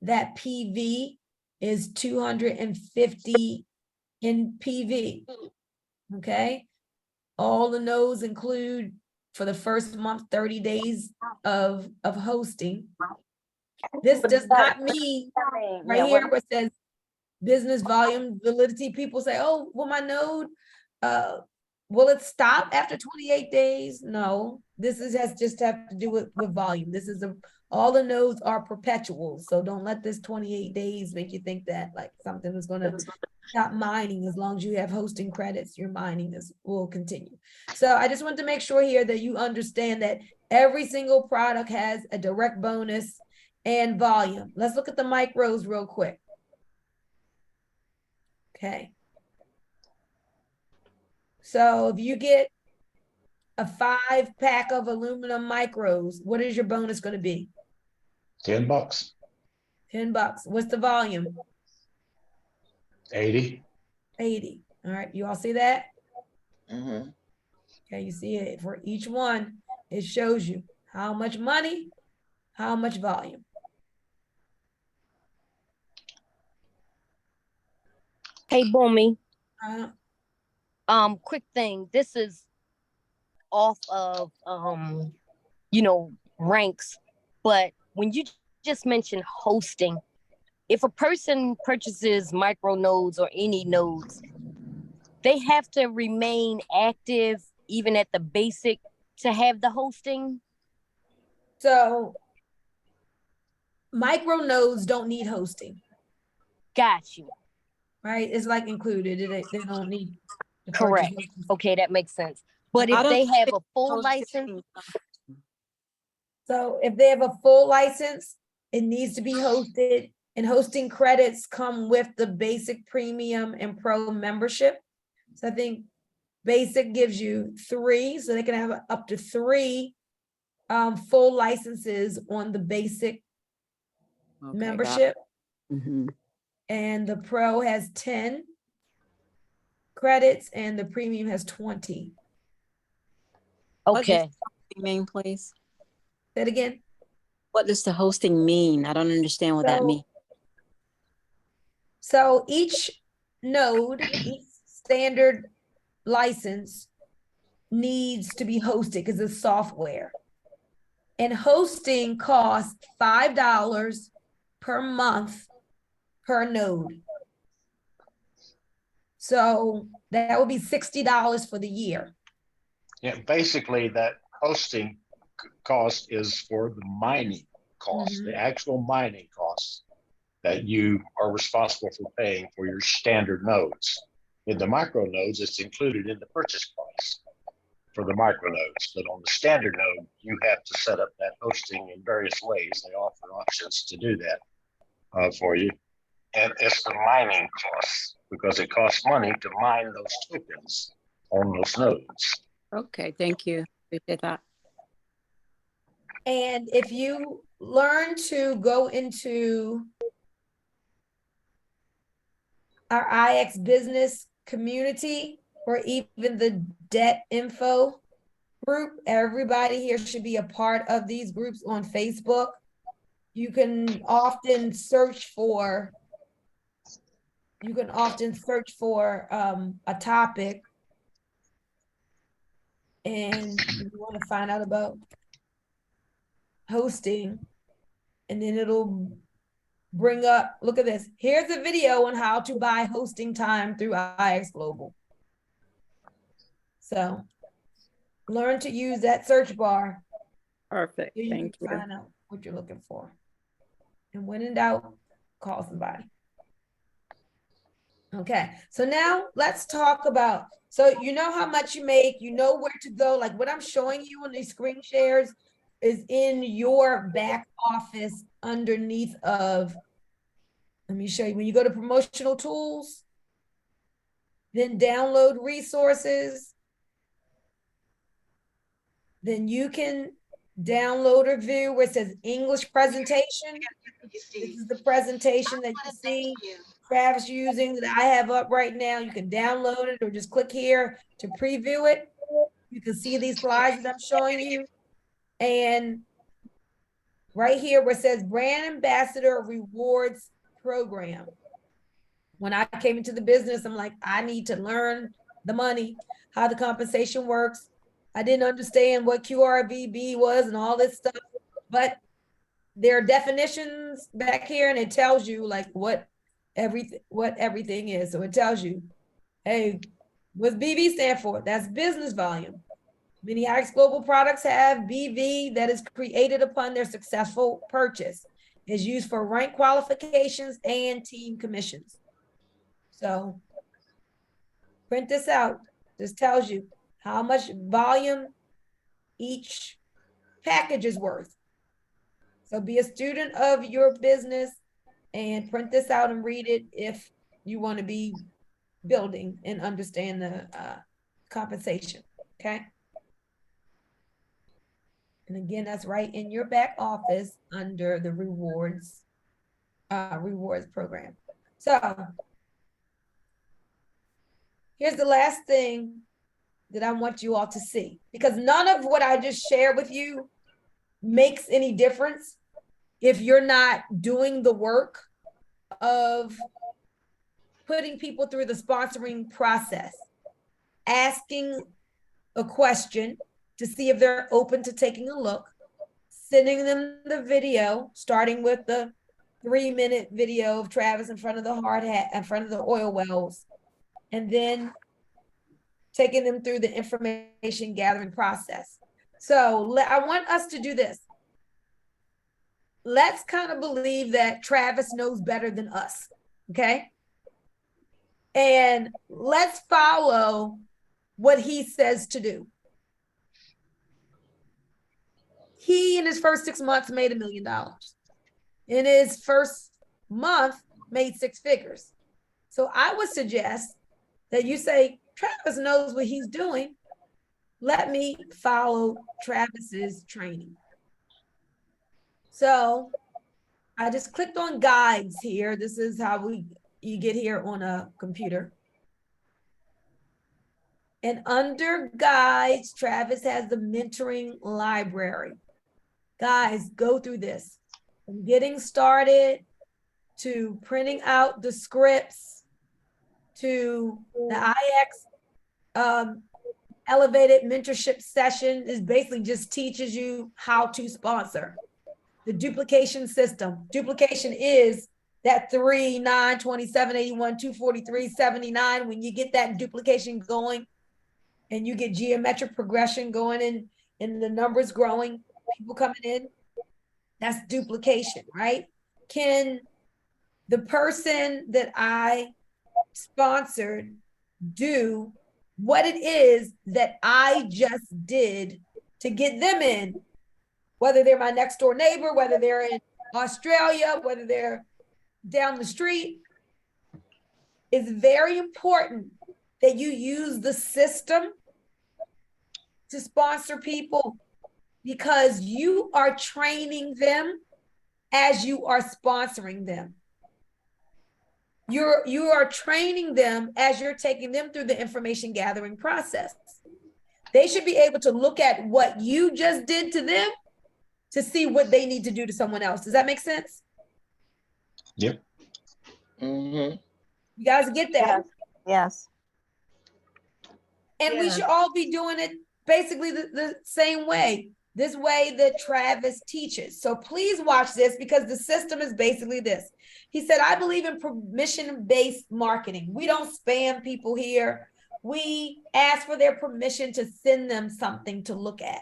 That PV is $250 in PV. Okay. All the nodes include for the first month, 30 days of hosting. This does not mean right here where it says business volume validity. People say, oh, well, my node, will it stop after 28 days? No, this has just have to do with volume. This is all the nodes are perpetual. So don't let this 28 days make you think that like something is going to stop mining. As long as you have hosting credits, your mining will continue. So I just want to make sure here that you understand that every single product has a direct bonus and volume. Let's look at the micros real quick. Okay. So if you get a 5-pack of aluminum micros, what is your bonus going to be? $10, $10. What's the volume? 80. 80. All right. You all see that? Mm-hmm. Okay. You see it for each one. It shows you how much money, how much volume. Hey, Boomy. Uh, Quick thing. This is off of ranks, but when you just mentioned hosting, if a person purchases micro nodes or any nodes, they have to remain active even at the basic to have the hosting. So micro nodes don't need hosting. Got you. Right? It's like included. They don't need to Correct. purchase hosting. Okay, that makes sense. But I if don't they have think a full hosting- license, So if they have a full license, it needs to be hosted, and hosting credits come with the basic, premium, and pro membership. So I think basic gives you 3, so they can have up to 3 full licenses on the basic Okay, membership. Mm-hmm. And the pro has 10 credits and the premium has 20. okay. Mean, please. Say it again. What does the hosting mean? I don't understand what that means. So each node, each standard license needs to be hosted because it's software. And hosting costs $5 per month per node. So that would be $60 for the year. Yeah, basically that hosting cost is for the mining cost, the actual mining costs that you are responsible for paying for your standard nodes. In the micro nodes, it's included in the purchase price for the micro nodes. But on the standard node, you have to set up that hosting in various ways. They offer options to do that for you. And it's the mining costs because it costs money to mine those tokens on those nodes. Okay, thank you. Appreciate that. And if you learn to go into our IX business community or even the debt info group, everybody here should be a part of these groups on Facebook. You can often search for a topic, and you want to find out about hosting, and then it'll bring up, look at this. Here's a video on how to buy hosting time through IX Global. So learn to use that search bar. Perfect. So you Thank can you. find out what you're looking for. And when in doubt, call somebody. Okay, so now let's talk about, so you know how much you make, you know where to go. Like what I'm showing you on these screen shares is in your back office underneath of, let me show you, when you go to promotional tools, then download resources, then you can download or view where it says English presentation. This is the presentation that you see Travis using that I have up right now. You can download it or just click here to preview it. You can see these slides that I'm showing you. And right here where it says Brand Ambassador Rewards Program. When I came into the business, I'm like, I need to learn the money, how the compensation works. I didn't understand what QRVB was and all this stuff, but there are definitions back here and it tells you like what everything is. So it tells you, hey, what's BV stand for? That's business volume. Minneapolis Global Products have BV that is created upon their successful purchase. Is used for rank qualifications and team commissions. So print this out. This tells you how much volume each package is worth. So be a student of your business and print this out and read it if you want to be building and understand the compensation, okay? And again, that's right in your back office under the rewards program. So here's the last thing that I want you all to see, because none of what I just shared with you makes any difference if you're not doing the work of putting people through the sponsoring process, asking a question to see if they're open to taking a look, sending them the video, starting with the 3-minute video of Travis in front of the hard hat, in front of the oil wells, and then taking them through the information gathering process. So I want us to do this. Let's kind of believe that Travis knows better than us, okay? And let's follow what he says to do. He, in his first 6 months, made $1 million. In his first month, made 6 figures. So I would suggest that you say, Travis knows what he's doing. Let me follow Travis's training. So I just clicked on guides here. This is how you get here on a computer. And under guides, Travis has the mentoring library. Guys, go through this. From getting started to printing out the scripts to the IX elevated mentorship session is basically just teaches you how to sponsor. The duplication system. Duplication is that 3, 9, 27, 81, 243, 79. When you get that duplication going and you get geometric progression going and the numbers growing, people coming in, that's duplication, right? Can the person that I sponsored do what it is that I just did to get them in? Whether they're my next door neighbor, whether they're in Australia, whether they're down the street, it's very important that you use the system to sponsor people, because you are training them as you are sponsoring them. You are training them as you're taking them through the information gathering process. They should be able to look at what you just did to them to see what they need to do to someone else. Does that make sense? Yep. Mm-hmm. You guys get that? Yes. And we should all be doing it basically the same way, this way that Travis teaches. So please watch this, because the system is basically this. He said, I believe in permission-based marketing. We don't spam people here. We ask for their permission to send them something to look at.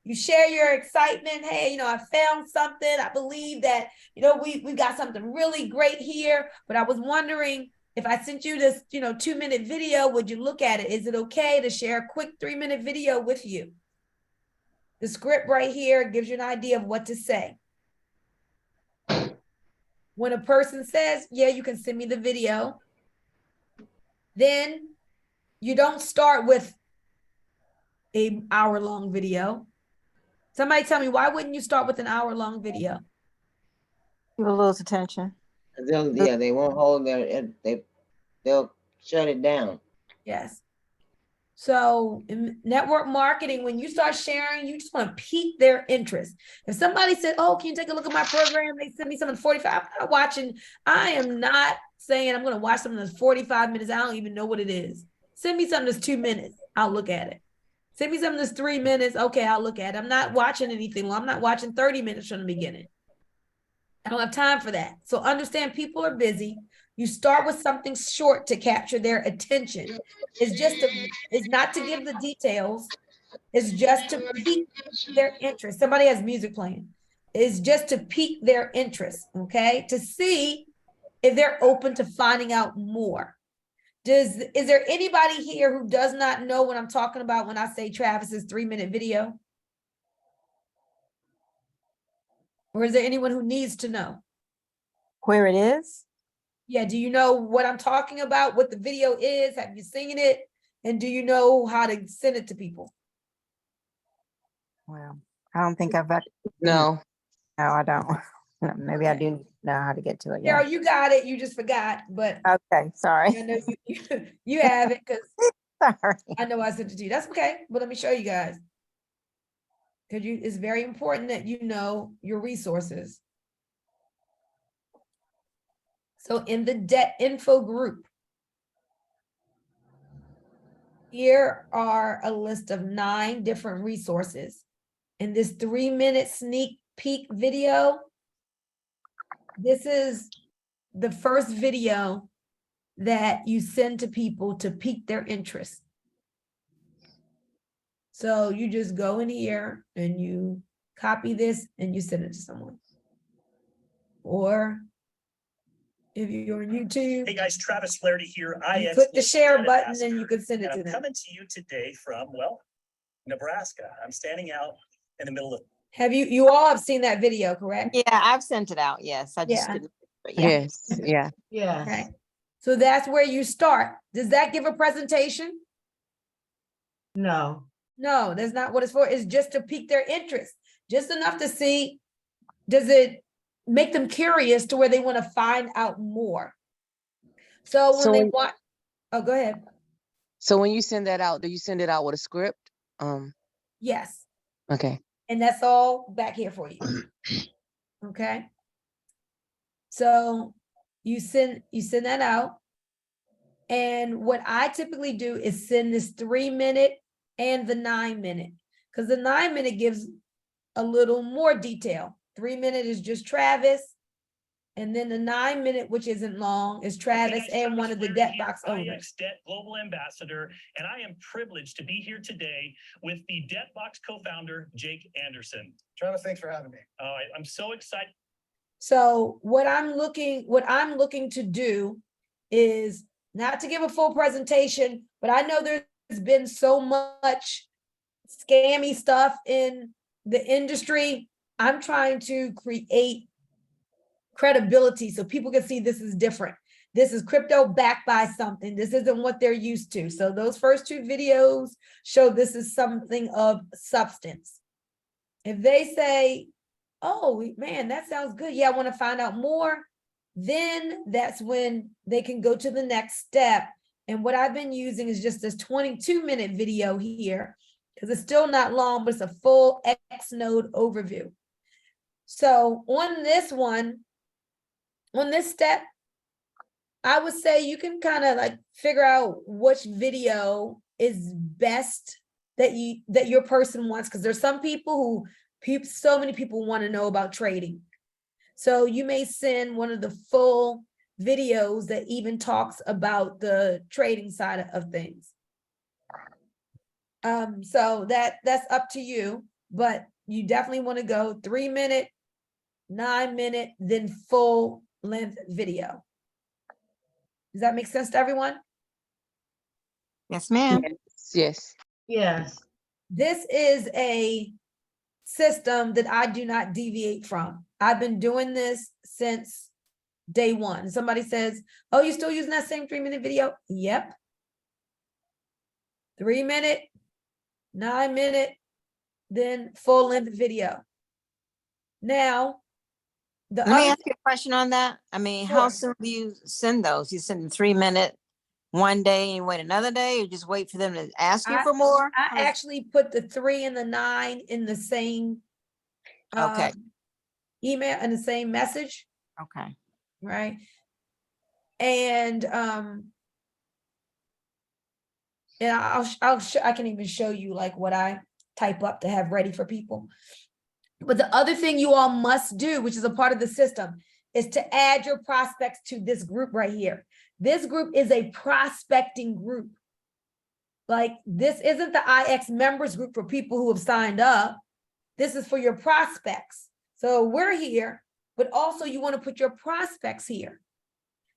You share your excitement. Hey, I found something. I believe that, we got something really great here, but I was wondering if I sent you this, 2-minute video, would you look at it? Is it okay to share a quick 3-minute video with you? The script right here gives you an idea of what to say. When a person says, yeah, you can send me the video, then you don't start with an hour-long video. Somebody tell me, why wouldn't you start with an hour-long video? You will lose attention. They won't hold they'll shut it down. Yes. So in network marketing, when you start sharing, you just want to pique their interest. If somebody said, oh, can you take a look at my program? They send me something 45. I'm not watching. I am not saying I'm going to watch something that's 45 minutes. I don't even know what it is. Send me something that's 2 minutes. I'll look at it. Send me something that's 3 minutes. Okay, I'll look at it. I'm not watching anything. I'm not watching 30 minutes from the beginning. I don't have time for that. So understand people are busy. You start with something short to capture their attention. It's not to give the details. It's just to pique their interest. Somebody has music playing. It's just to pique their interest, okay? To see if they're open to finding out more. Is there anybody here who does not know what I'm talking about when I say Travis's 3-minute video? Or is there anyone who needs to know? Where it is? Yeah, do you know what I'm talking about, what the video is? Have you seen it? And do you know how to send it to people? Well, I don't think I've got, No. no, I don't. Maybe I do know how to get to it. Yeah. Carol, you got it. You just forgot, but Okay, sorry. I know you have it because Sorry. I know I sent it to you. That's okay. But let me show you guys. Because it's very important that you know your resources. So in the debt info group, here are a list of 9 different resources. In this 3-minute sneak peek video, this is the first video that you send to people to pique their interest. So you just go in here and you copy this and you send it to someone. Or if you're on YouTube, hey guys, Travis Flaherty here. you click the share button and you can send it to I'm them. coming to you today from, well, Nebraska. I'm standing out in the middle of. Have you all have seen that video, correct? Yeah, I've sent it out. Yes, I just Yeah. didn't. But yeah. Yes, yeah. Yeah. Okay. So that's where you start. Does that give a presentation? No. No, that's not what it's for. It's just to pique their interest, just enough to see, does it make them curious to where they want to find out more? So when they want, oh, go ahead. So when you send that out, do you send it out with a script? Yes. Okay. And that's all back here for you. Okay. So you send that out. And what I typically do is send this 3-minute and the 9-minute, because the 9-minute gives a little more detail. 3-minute is just Travis. And then the 9-minute, which isn't long, is Travis and one of the debt box owners. Debt Global Ambassador, and I am privileged to be here today with the Debt Box co-founder, Jake Anderson. Travis, thanks for having me. I'm so excited. So what I'm looking to do is not to give a full presentation, but I know there's been so much scammy stuff in the industry. I'm trying to create credibility so people can see this is different. This is crypto backed by something. This isn't what they're used to. So those first 2 videos show this is something of substance. If they say, oh man, that sounds good. Yeah, I want to find out more. Then that's when they can go to the next step. And what I've been using is just this 22-minute video here, because it's still not long, but it's a full X node overview. So on this one, on this step, I would say you can kind of like figure out which video is best that your person wants, because there's some people so many people want to know about trading. So you may send one of the full videos that even talks about the trading side of things. So that's up to you, but you definitely want to go 3-minute, 9-minute, then full length video. Does that make sense to everyone? Yes, ma'am. Yes. Yes. This is a system that I do not deviate from. I've been doing this since day one. Somebody says, oh, you're still using that same 3-minute video? Yep. 3-minute, 9-minute, then full length video. Now, Let me ask you a question on that. I mean, how soon do you send those? You send 3-minute one day and wait another day, or just wait for them to ask you I- for more? I actually put the 3 and the 9 in the same Okay. email and the same message, Okay. right? And I can even show you like what I type up to have ready for people. But the other thing you all must do, which is a part of the system, is to add your prospects to this group right here. This group is a prospecting group. Like, this isn't the IX members group for people who have signed up. This is for your prospects. So we're here, but also you want to put your prospects here,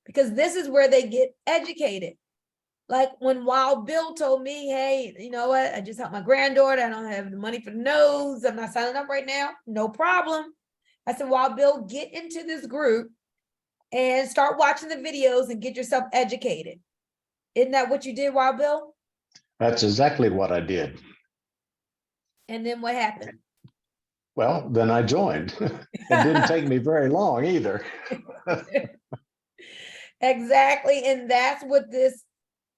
because this is where they get educated. Like when Wild Bill told me, hey, you know what? I just helped my granddaughter. I don't have the money for the nose. I'm not signing up right now. No problem. I said, Wild Bill, get into this group and start watching the videos and get yourself educated. Isn't that what you did, Wild Bill? That's exactly what I did. And then what happened? Well, then I joined. It didn't take me very long either. Exactly. And that's what this,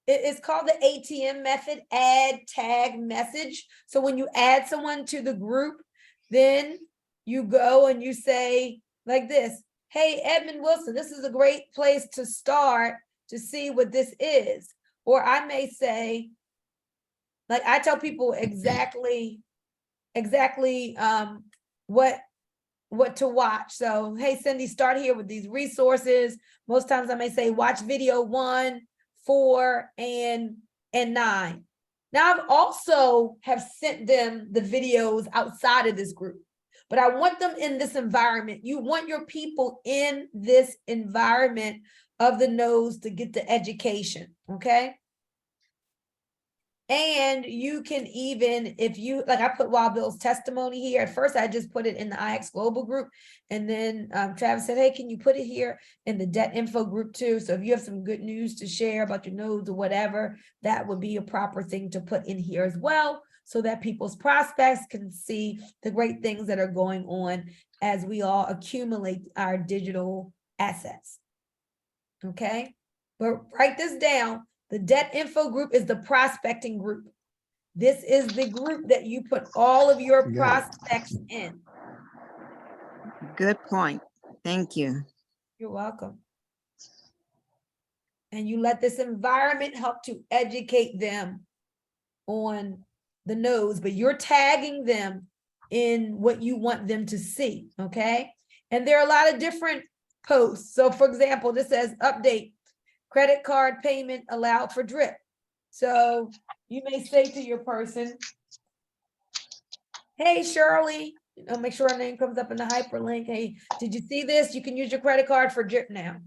it's called the ATM method, add, tag, message. So when you add someone to the group, then you go and you say like this, hey, Edmund Wilson, this is a great place to start to see what this is. Or I may say, like I tell people exactly what to watch. So, hey, Cindy, start here with these resources. Most times I may say, watch video 1, 4, and 9. Now, I've also have sent them the videos outside of this group, but I want them in this environment. You want your people in this environment of the nose to get the education, okay? And you can even, if you, like I put Wild Bill's testimony here. At first, I just put it in the IX Global group. And then Travis said, hey, can you put it here in the debt info group too? So if you have some good news to share about your nodes or whatever, that would be a proper thing to put in here as well, so that people's prospects can see the great things that are going on as we all accumulate our digital assets. Okay, but write this down. The debt info group is the prospecting group. This is the group that you put all of your prospects in. Good point. Thank you. You're welcome. And you let this environment help to educate them on the nose, but you're tagging them in what you want them to see, okay? And there are a lot of different posts. So for example, this says update, credit card payment allowed for drip. So you may say to your person, hey, Shirley, make sure our name comes up in the hyperlink. Hey, did you see this? You can use your credit card for drip now.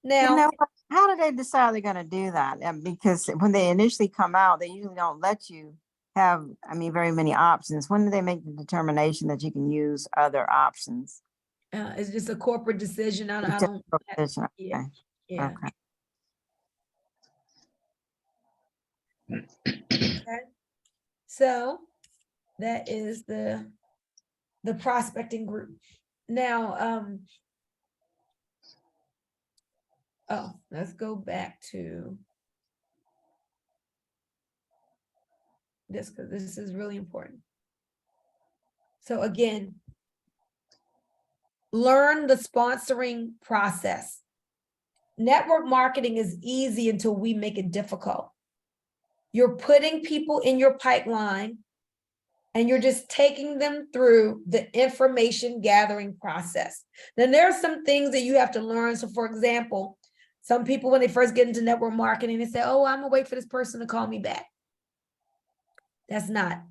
Now, How do they decide they're going to do that? Because when they initially come out, they usually don't let you have, very many options. When do they make the determination that you can use other options? it's just a corporate decision. I It's a don't. decision. Yeah. Okay. Yeah. Okay. Okay. So that is the prospecting group. Now, let's go back to this, because this is really important. So again, learn the sponsoring process. Network marketing is easy until we make it difficult. You're putting people in your pipeline and you're just taking them through the information gathering process. Then there are some things that you have to learn. So for example, some people, when they first get into network marketing, they say, oh, I'm gonna wait for this person to call me back. That's not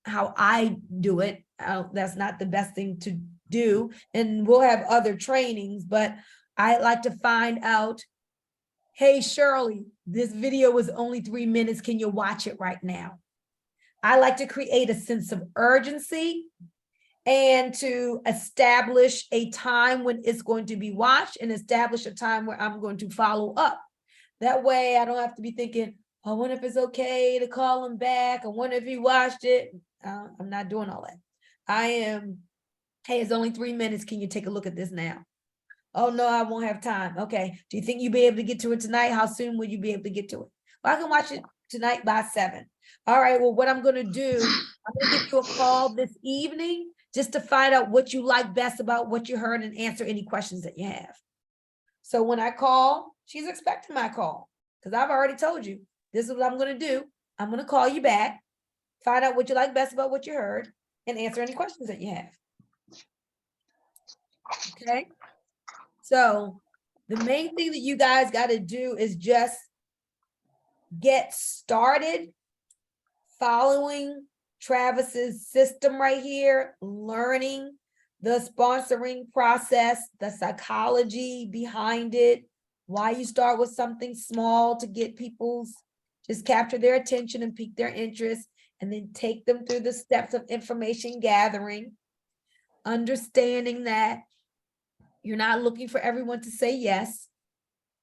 how I do it. That's not the best thing to do. And we'll have other trainings, but I like to find out, hey, Shirley, this video was only 3 minutes. Can you watch it right now? I like to create a sense of urgency and to establish a time when it's going to be watched and establish a time where I'm going to follow up. That way I don't have to be thinking, I wonder if it's okay to call him back. I wonder if he watched it. I'm not doing all that. I am, hey, it's only 3 minutes. Can you take a look at this now? Oh, no, I won't have time. Okay. Do you think you'll be able to get to it tonight? How soon will you be able to get to it? Well, I can watch it tonight by 7. All right. Well, what I'm going to do, I'm going to give you a call this evening just to find out what you like best about what you heard and answer any questions that you have. So when I call, she's expecting my call because I've already told you this is what I'm going to do. I'm going to call you back, find out what you like best about what you heard, and answer any questions that you have. Okay. So the main thing that you guys got to do is just get started following Travis's system right here, learning the sponsoring process, the psychology behind it, why you start with something small to get people's, just capture their attention and pique their interest, and then take them through the steps of information gathering, understanding that you're not looking for everyone to say yes.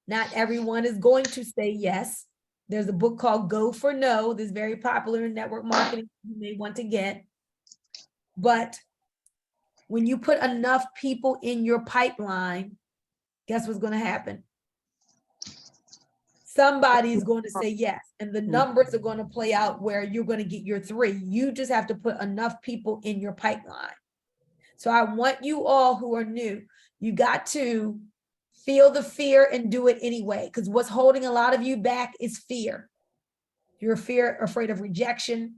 Not everyone is going to say yes. There's a book called Go for No that's very popular in network marketing you may want to get. But when you put enough people in your pipeline, guess what's going to happen? Somebody's going to say yes, and the numbers are going to play out where you're going to get your 3. You just have to put enough people in your pipeline. So I want you all who are new, you got to feel the fear and do it anyway, because what's holding a lot of you back is fear. You're afraid of rejection.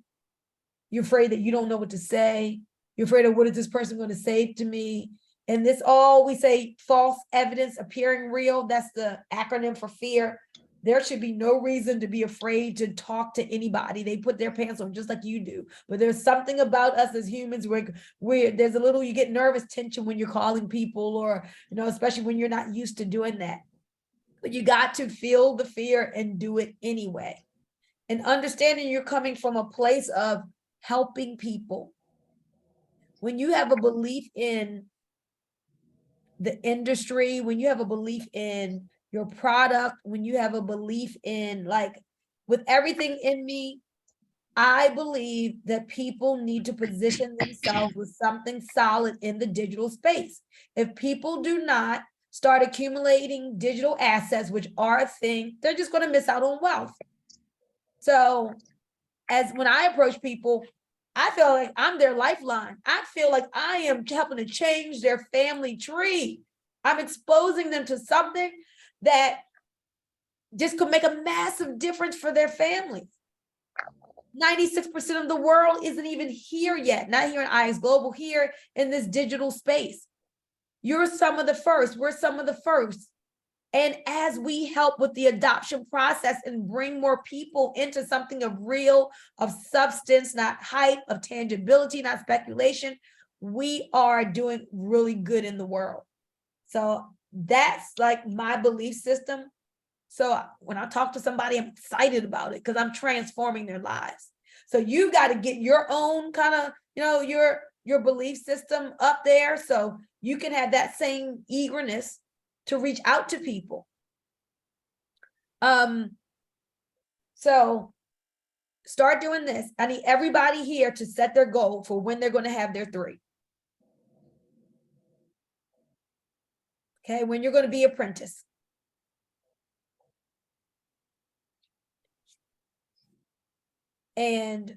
You're afraid that you don't know what to say. You're afraid of what is this person going to say to me? And this all we say false evidence appearing real. That's the acronym for fear. There should be no reason to be afraid to talk to anybody. They put their pants on just like you do. But there's something about us as humans where there's a little, you get nervous tension when you're calling people, or, especially when you're not used to doing that. But you got to feel the fear and do it anyway. And understanding you're coming from a place of helping people. When you have a belief in the industry, when you have a belief in your product, when you have a belief in, like, with everything in me, I believe that people need to position themselves with something solid in the digital space. If people do not start accumulating digital assets, which are a thing, they're just going to miss out on wealth. So as when I approach people, I feel like I'm their lifeline. I feel like I am helping to change their family tree. I'm exposing them to something that just could make a massive difference for their families. 96% of the world isn't even here yet, not here in IS Global, here in this digital space. You're some of the first, we're some of the first. And as we help with the adoption process and bring more people into something of real, of substance, not hype, of tangibility, not speculation, we are doing really good in the world. So that's like my belief system. So when I talk to somebody, I'm excited about it because I'm transforming their lives. So you got to get your own kind of, your belief system up there so you can have that same eagerness to reach out to people. So start doing this. I need everybody here to set their goal for when they're going to have their 3. Okay, when you're going to be apprentice. And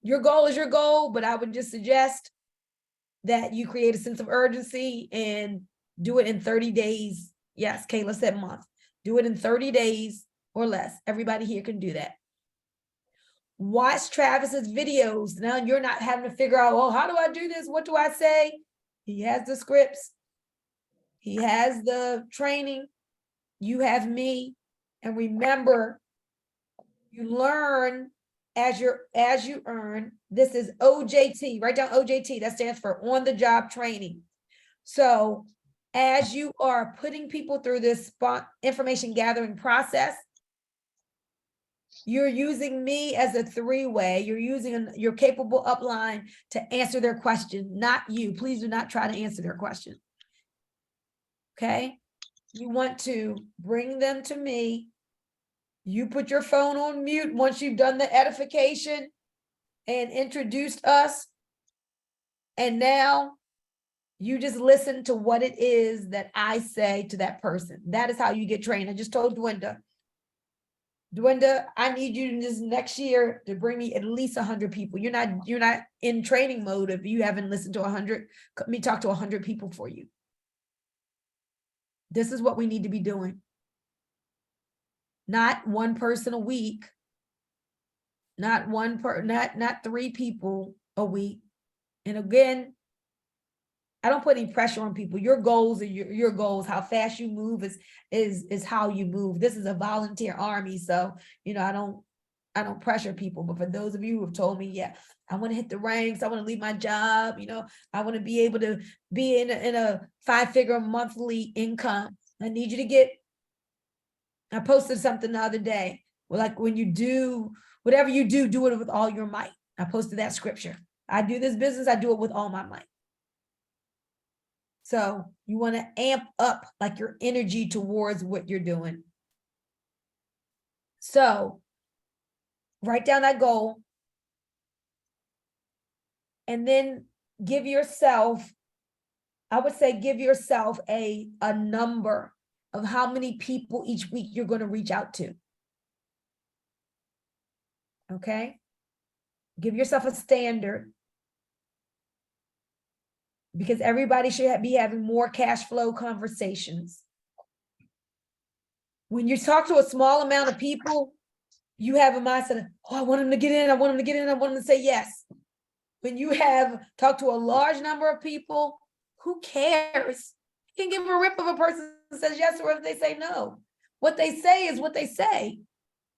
your goal is your goal, but I would just suggest that you create a sense of urgency and do it in 30 days. Yes, Kayla said month. Do it in 30 days or less. Everybody here can do that. Watch Travis's videos. Now you're not having to figure out, well, how do I do this? What do I say? He has the scripts. He has the training. You have me. And remember, you learn as you earn. This is OJT. Write down OJT. That stands for on the job training. So as you are putting people through this information gathering process, you're using me as a 3-way. You're using your capable upline to answer their question, not you. Please do not try to answer their question. Okay? You want to bring them to me. You put your phone on mute once you've done the edification and introduced us. And now You just listen to what it is that I say to that person. That is how you get trained. I just told Dwinda, I need you this next year to bring me at least 100 people. You're not in training mode if you haven't listened to 100. Let me talk to 100 people for you. This is what we need to be doing. Not one person a week. Not three people a week. And again, I don't put any pressure on people. Your goals are your goals. How fast you move is how you move. This is a volunteer army. So, I don't pressure people. But for those of you who have told me, yeah, I want to hit the ranks, I want to leave my job, I want to be able to be in a 5-figure monthly income. I need you to get, I posted something the other day. Well, like when you do, whatever you do it with all your might. I posted that scripture. I do this business, I do it with all my might. So you want to amp up like your energy towards what you're doing. So write down that goal and then give yourself, I would say give yourself a number of how many people each week you're going to reach out to. Okay? Give yourself a standard because everybody should be having more cash flow conversations. When you talk to a small amount of people, you have a mindset of, oh, I want them to get in, I want them to get in, I want them to say yes. When you have talked to a large number of people, who cares? You can give a rip of a person who says yes or if they say no. What they say is what they say.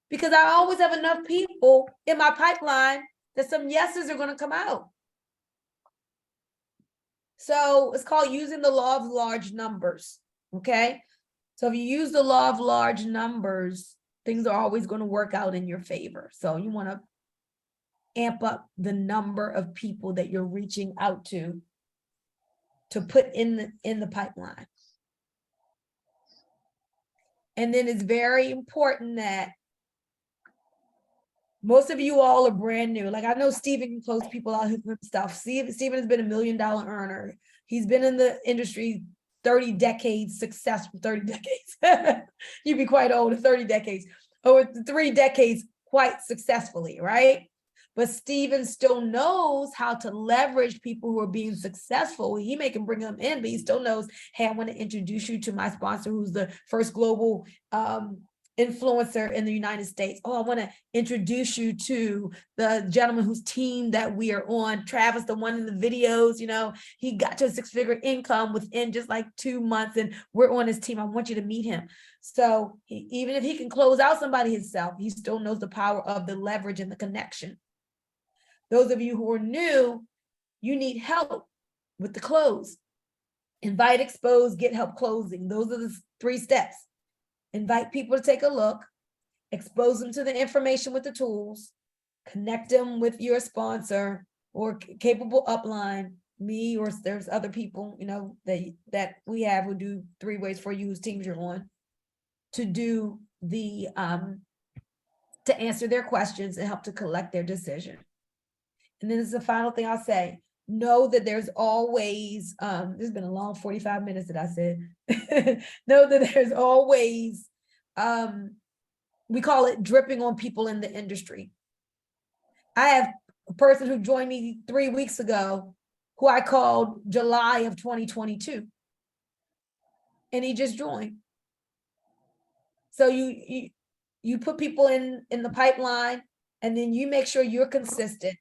Because I always have enough people in my pipeline that some yeses are going to come out. So it's called using the law of large numbers. Okay. So if you use the law of large numbers, things are always going to work out in your favor. So you want to amp up the number of people that you're reaching out to put in the pipeline. And then it's very important that most of you all are brand new. Like I know Stephen can close people out himself. Stephen has been $1 million earner. He's been in the industry 30 decades, successful 30 decades. You'd be quite old at 30 decades. Over 3 decades, quite successfully, right? But Stephen still knows how to leverage people who are being successful. He may can bring them in, but he still knows, hey, I want to introduce you to my sponsor, who's the first global influencer in the United States. Oh, I want to introduce you to the gentleman whose team that we are on, Travis, the one in the videos, he got to a 6-figure income within just like 2 months and we're on his team. I want you to meet him. So even if he can close out somebody himself, he still knows the power of the leverage and the connection. Those of you who are new, you need help with the close. Invite, expose, get help closing. Those are the 3 steps. Invite people to take a look, expose them to the information with the tools, connect them with your sponsor or capable upline, me, or there's other people, that we have who do 3 ways for you whose teams you're on, to do the, to answer their questions and help to collect their decision. And then this is the final thing I'll say. Know that there's always, this has been a long 45 minutes that I said. Know that there's always, we call it dripping on people in the industry. I have a person who joined me 3 weeks ago, who I called July of 2022. And he just joined. So you put people in the pipeline, and then you make sure you're consistent.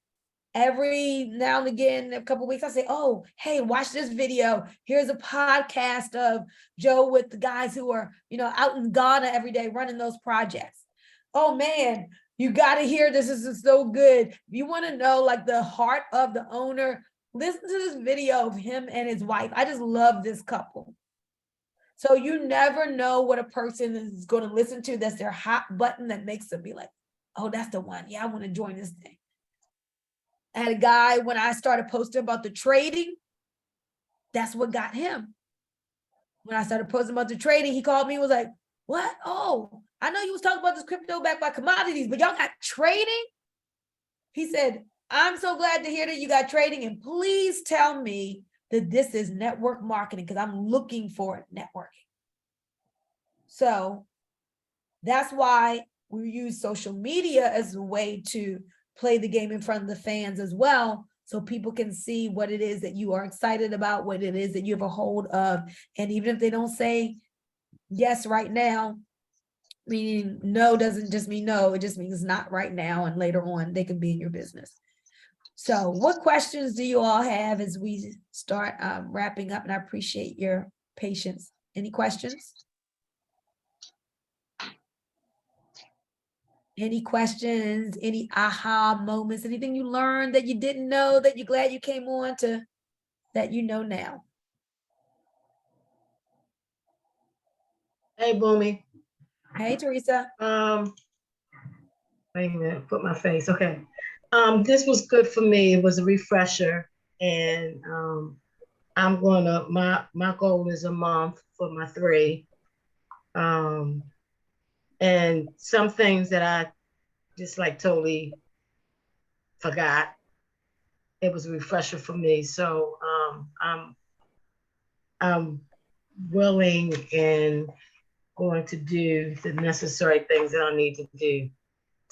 Every now and again, a couple of weeks, I say, oh, hey, watch this video. Here's a podcast of Joe with the guys who are, out in Ghana every day running those projects. Oh man, you got to hear this. This is so good. If you want to know like the heart of the owner, listen to this video of him and his wife. I just love this couple. So you never know what a person is going to listen to. That's their hot button that makes them be like, oh, that's the one. Yeah, I want to join this thing. I had a guy, when I started posting about the trading, that's what got him. When I started posting about the trading, he called me and was like, what? Oh, I know you was talking about this crypto backed by commodities, but y'all got trading? He said, I'm so glad to hear that you got trading, and please tell me that this is network marketing because I'm looking for networking. So that's why we use social media as a way to play the game in front of the fans as well, so people can see what it is that you are excited about, what it is that you have a hold of. And even if they don't say yes right now, meaning no doesn't just mean no, it just means not right now, and later on they can be in your business. So what questions do you all have as we start wrapping up? And I appreciate your patience. Any questions? Any questions, any aha moments, anything you learned that you didn't know that you're glad you came on to, that you know now? Hey, Boomy. Hey, Teresa. Wait a minute, put my face. Okay. This was good for me. It was a refresher, and I'm gonna my goal is a month for my 3. And some things that I just like totally forgot. It was a refresher for me. So I'm willing and going to do the necessary things that I need to do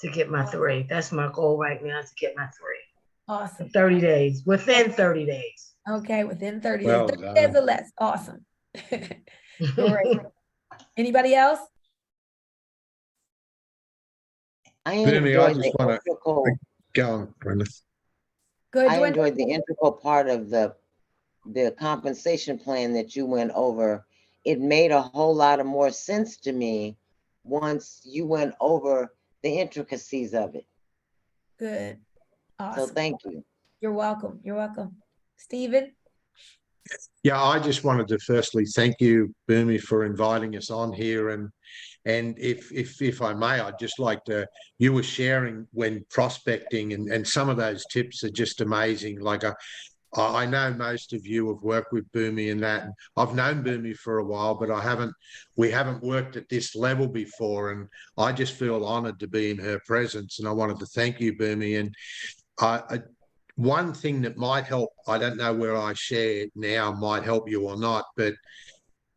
to get my 3. That's my goal right now, to get my 3. Awesome. 30 days, within 30 days. Okay, within 30 Well days. 30 done. days or less. Awesome. Great. Anybody else? I Boomy, I enjoyed just the want to integral, go on, Brenda. Good. I enjoyed the integral part of the compensation plan that you went over. It made a whole lot of more sense to me once you went over the intricacies of it. Good. So Awesome. thank you. You're welcome. You're welcome. Stephen? Yeah, I just wanted to firstly thank you, Boomy, for inviting us on here. And if I may, I'd just like to, you were sharing when prospecting, and some of those tips are just amazing. Like I know most of you have worked with Boomy and that. I've known Boomy for a while, but we haven't worked at this level before. And I just feel honored to be in her presence. And I wanted to thank you, Boomy. And one thing that might help, I don't know where I share now might help you or not, but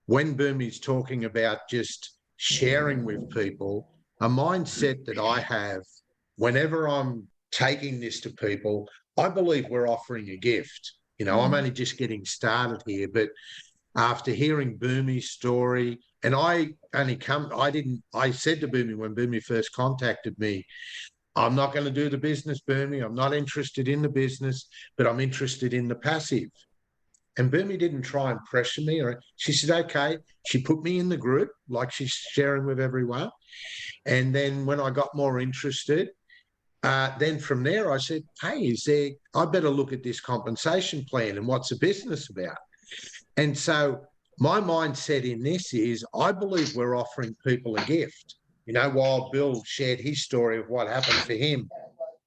when Boomy's talking about just sharing with people, a mindset that I have whenever I'm taking this to people, I believe we're offering a gift. You know, I'm only just getting started here, but after hearing Boomy's story, and I said to Boomy when Boomy first contacted me, I'm not going to do the business, Boomy. I'm not interested in the business, but I'm interested in the passive. And Boomy didn't try and pressure me. She said, okay. She put me in the group like she's sharing with everyone. And then when I got more interested, then from there I said, hey, I better look at this compensation plan and what's the business about. And so my mindset in this is I believe we're offering people a gift. You know, while Bill shared his story of what happened for him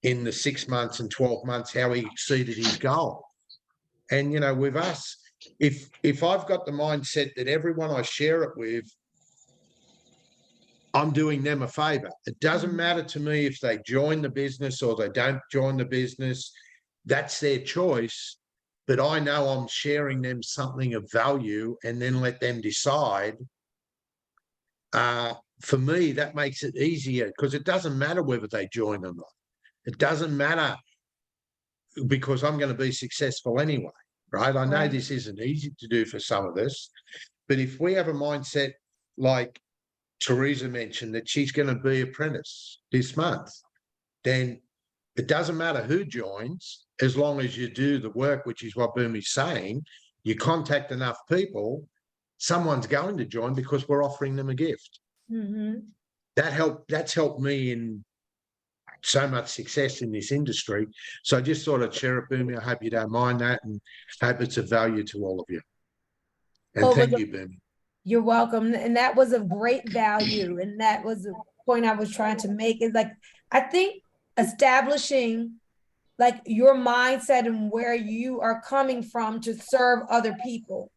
in the 6 months and 12 months, how he exceeded his goal. And, you know, with us, if I've got the mindset that everyone I share it with, I'm doing them a favor. It doesn't matter to me if they join the business or they don't join the business. That's their choice. But I know I'm sharing them something of value and then let them decide. For me, that makes it easier because it doesn't matter whether they join or not. It doesn't matter because I'm going to be successful anyway, right? I know this isn't easy to do for some of us, but if we have a mindset like Teresa mentioned that she's going to be apprentice this month, then it doesn't matter who joins as long as you do the work, which is what Boomy's saying. You contact enough people, someone's going to join because we're offering them a gift. That's helped me in so much success in this industry. So I just thought I'd share it, Boomy. I hope you don't mind that and hope it's of value to all of you. And thank you, Boomy. You're welcome. And that was of great value. And that was the point I was trying to make, is like, I think establishing like your mindset and where you are coming from to serve other people.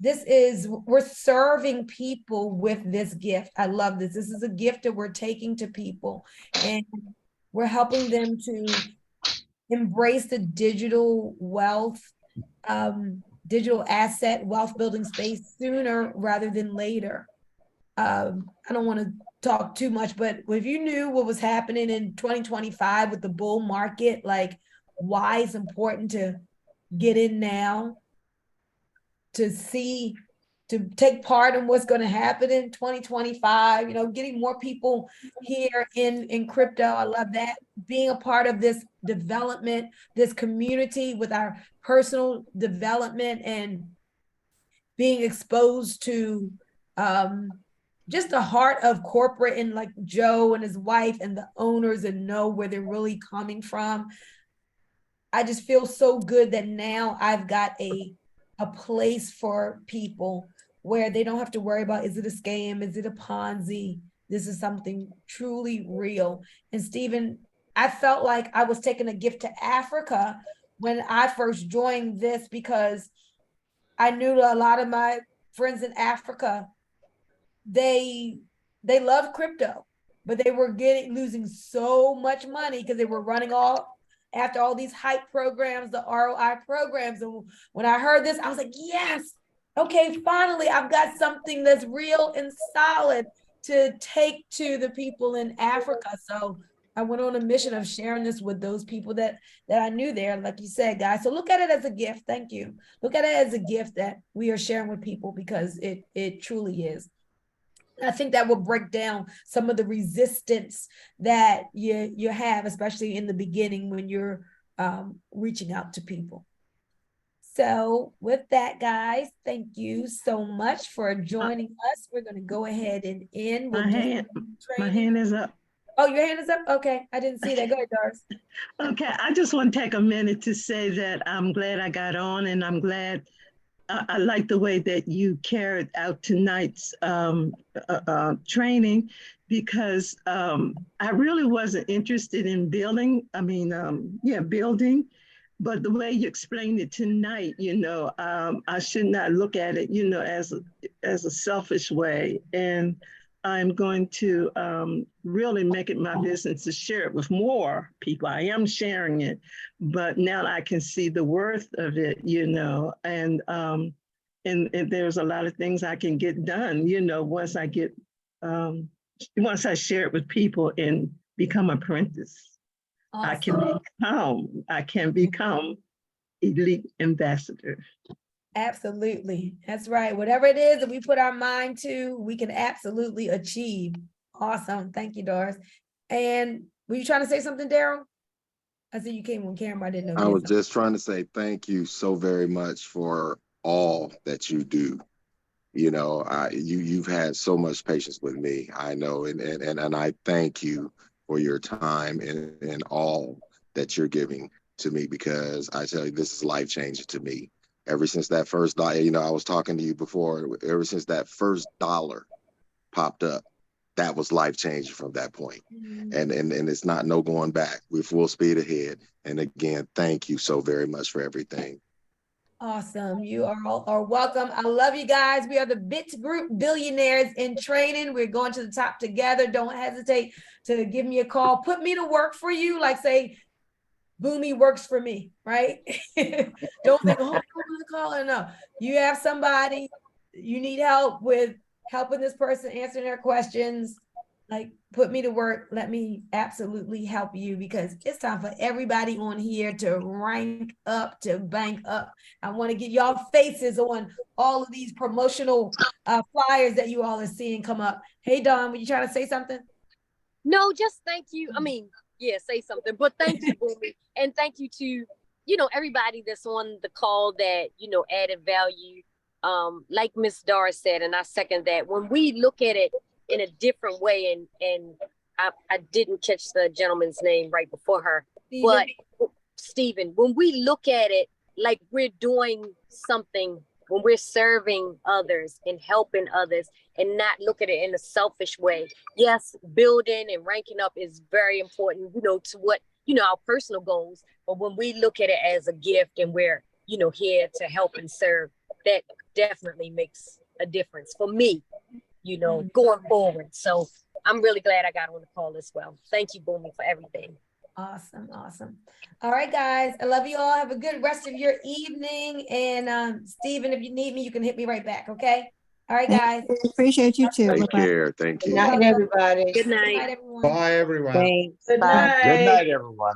We're serving people with this gift. I love this. This is a gift that we're taking to people, and we're helping them to embrace the digital wealth digital asset wealth building space sooner rather than later. I don't want to talk too much, but if you knew what was happening in 2025 with the bull market, like why it's important to get in now, to see, to take part in what's going to happen in 2025, you know, getting more people here in crypto. I love that. Being a part of this development, this community with our personal development and being exposed to just the heart of corporate and like Joe and his wife and the owners and know where they're really coming from. I just feel so good that now I've got a place for people where they don't have to worry about, is it a scam? Is it a Ponzi? This is something truly real. And Stephen, I felt like I was taking a gift to Africa when I first joined this, because I knew a lot of my friends in Africa, they love crypto, but they were losing so much money because they were running after all these hype programs, the ROI programs. And when I heard this, I was like, yes, okay, finally, I've got something that's real and solid to take to the people in Africa. So I went on a mission of sharing this with those people that I knew there, like you said, guys. So look at it as a gift. Thank you. Look at it as a gift that we are sharing with people, because it truly is. I think that will break down some of the resistance that you have, especially in the beginning when you're reaching out to people. So with that, guys, thank you so much for joining us. We're going to go ahead and end. My hand is up. Oh, your hand is up? Okay. I didn't see that. Go ahead, Doris. Okay, I just want to take a minute to say that I'm glad I got on, and I'm glad I like the way that you carried out tonight's training, because I really wasn't interested in building. Building, but the way you explained it tonight, I should not look at it, as a selfish way. And I'm going to really make it my business to share it with more people. I am sharing it, but now I can see the worth of it, and there's a lot of things I can get done, once I share it with people and become apprentice. Awesome. I can become elite ambassador. Absolutely. That's right. Whatever it is that we put our mind to, we can absolutely achieve. Awesome. Thank you, Doris. And were you trying to say something, Daryl? I see you came on camera. I didn't know. I was just trying to say thank you so very much for all that you do. You've had so much patience with me, I know, and I thank you for your time and all that you're giving to me, because I tell you, this is life-changing to me. Ever since that first dollar, I was talking to you before, ever since that first dollar popped up, that was life-changing from that point. And it's not no going back. We're full speed ahead. And again, thank you so very much for everything. Awesome. You are welcome. I love you guys. We are the Bits Group Billionaires in Training. We're going to the top together. Don't hesitate to give me a call. Put me to work for you. Like say, Boomy works for me, right? Don't think, oh, I'm gonna call her. No, you have somebody, you need help with helping this person, answering their questions. Like, put me to work. Let me absolutely help you, because it's time for everybody on here to rank up, to bank up. I want to get y'all faces on all of these promotional flyers that you all are seeing come up. Hey, Dawn, were you trying to say something? No, just thank you. I mean, yeah, say something, but thank you, Boomy. And thank you to, everybody that's on the call that, added value. Like Miss Doris said, and I second that, when we look at it in a different way, and I didn't catch the gentleman's name right before her, but Stephen, when we look at it like we're doing something, when we're serving others and helping others, and not look at it in a selfish way. Yes, building and ranking up is very important, to what, our personal goals. But when we look at it as a gift and we're, here to help and serve, that definitely makes a difference for me, going forward. So I'm really glad I got on the call as well. Thank you, Boomy, for everything. Awesome, awesome. All right, guys. I love you all. Have a good rest of your evening. And Stephen, if you need me, you can hit me right back. Okay. All right, guys. Appreciate you too. Take Bye-bye. care. Thank Good you. night, everybody. Good Good night. night, everyone. Bye, everyone. Thanks. Good Bye. Good night. night, everyone.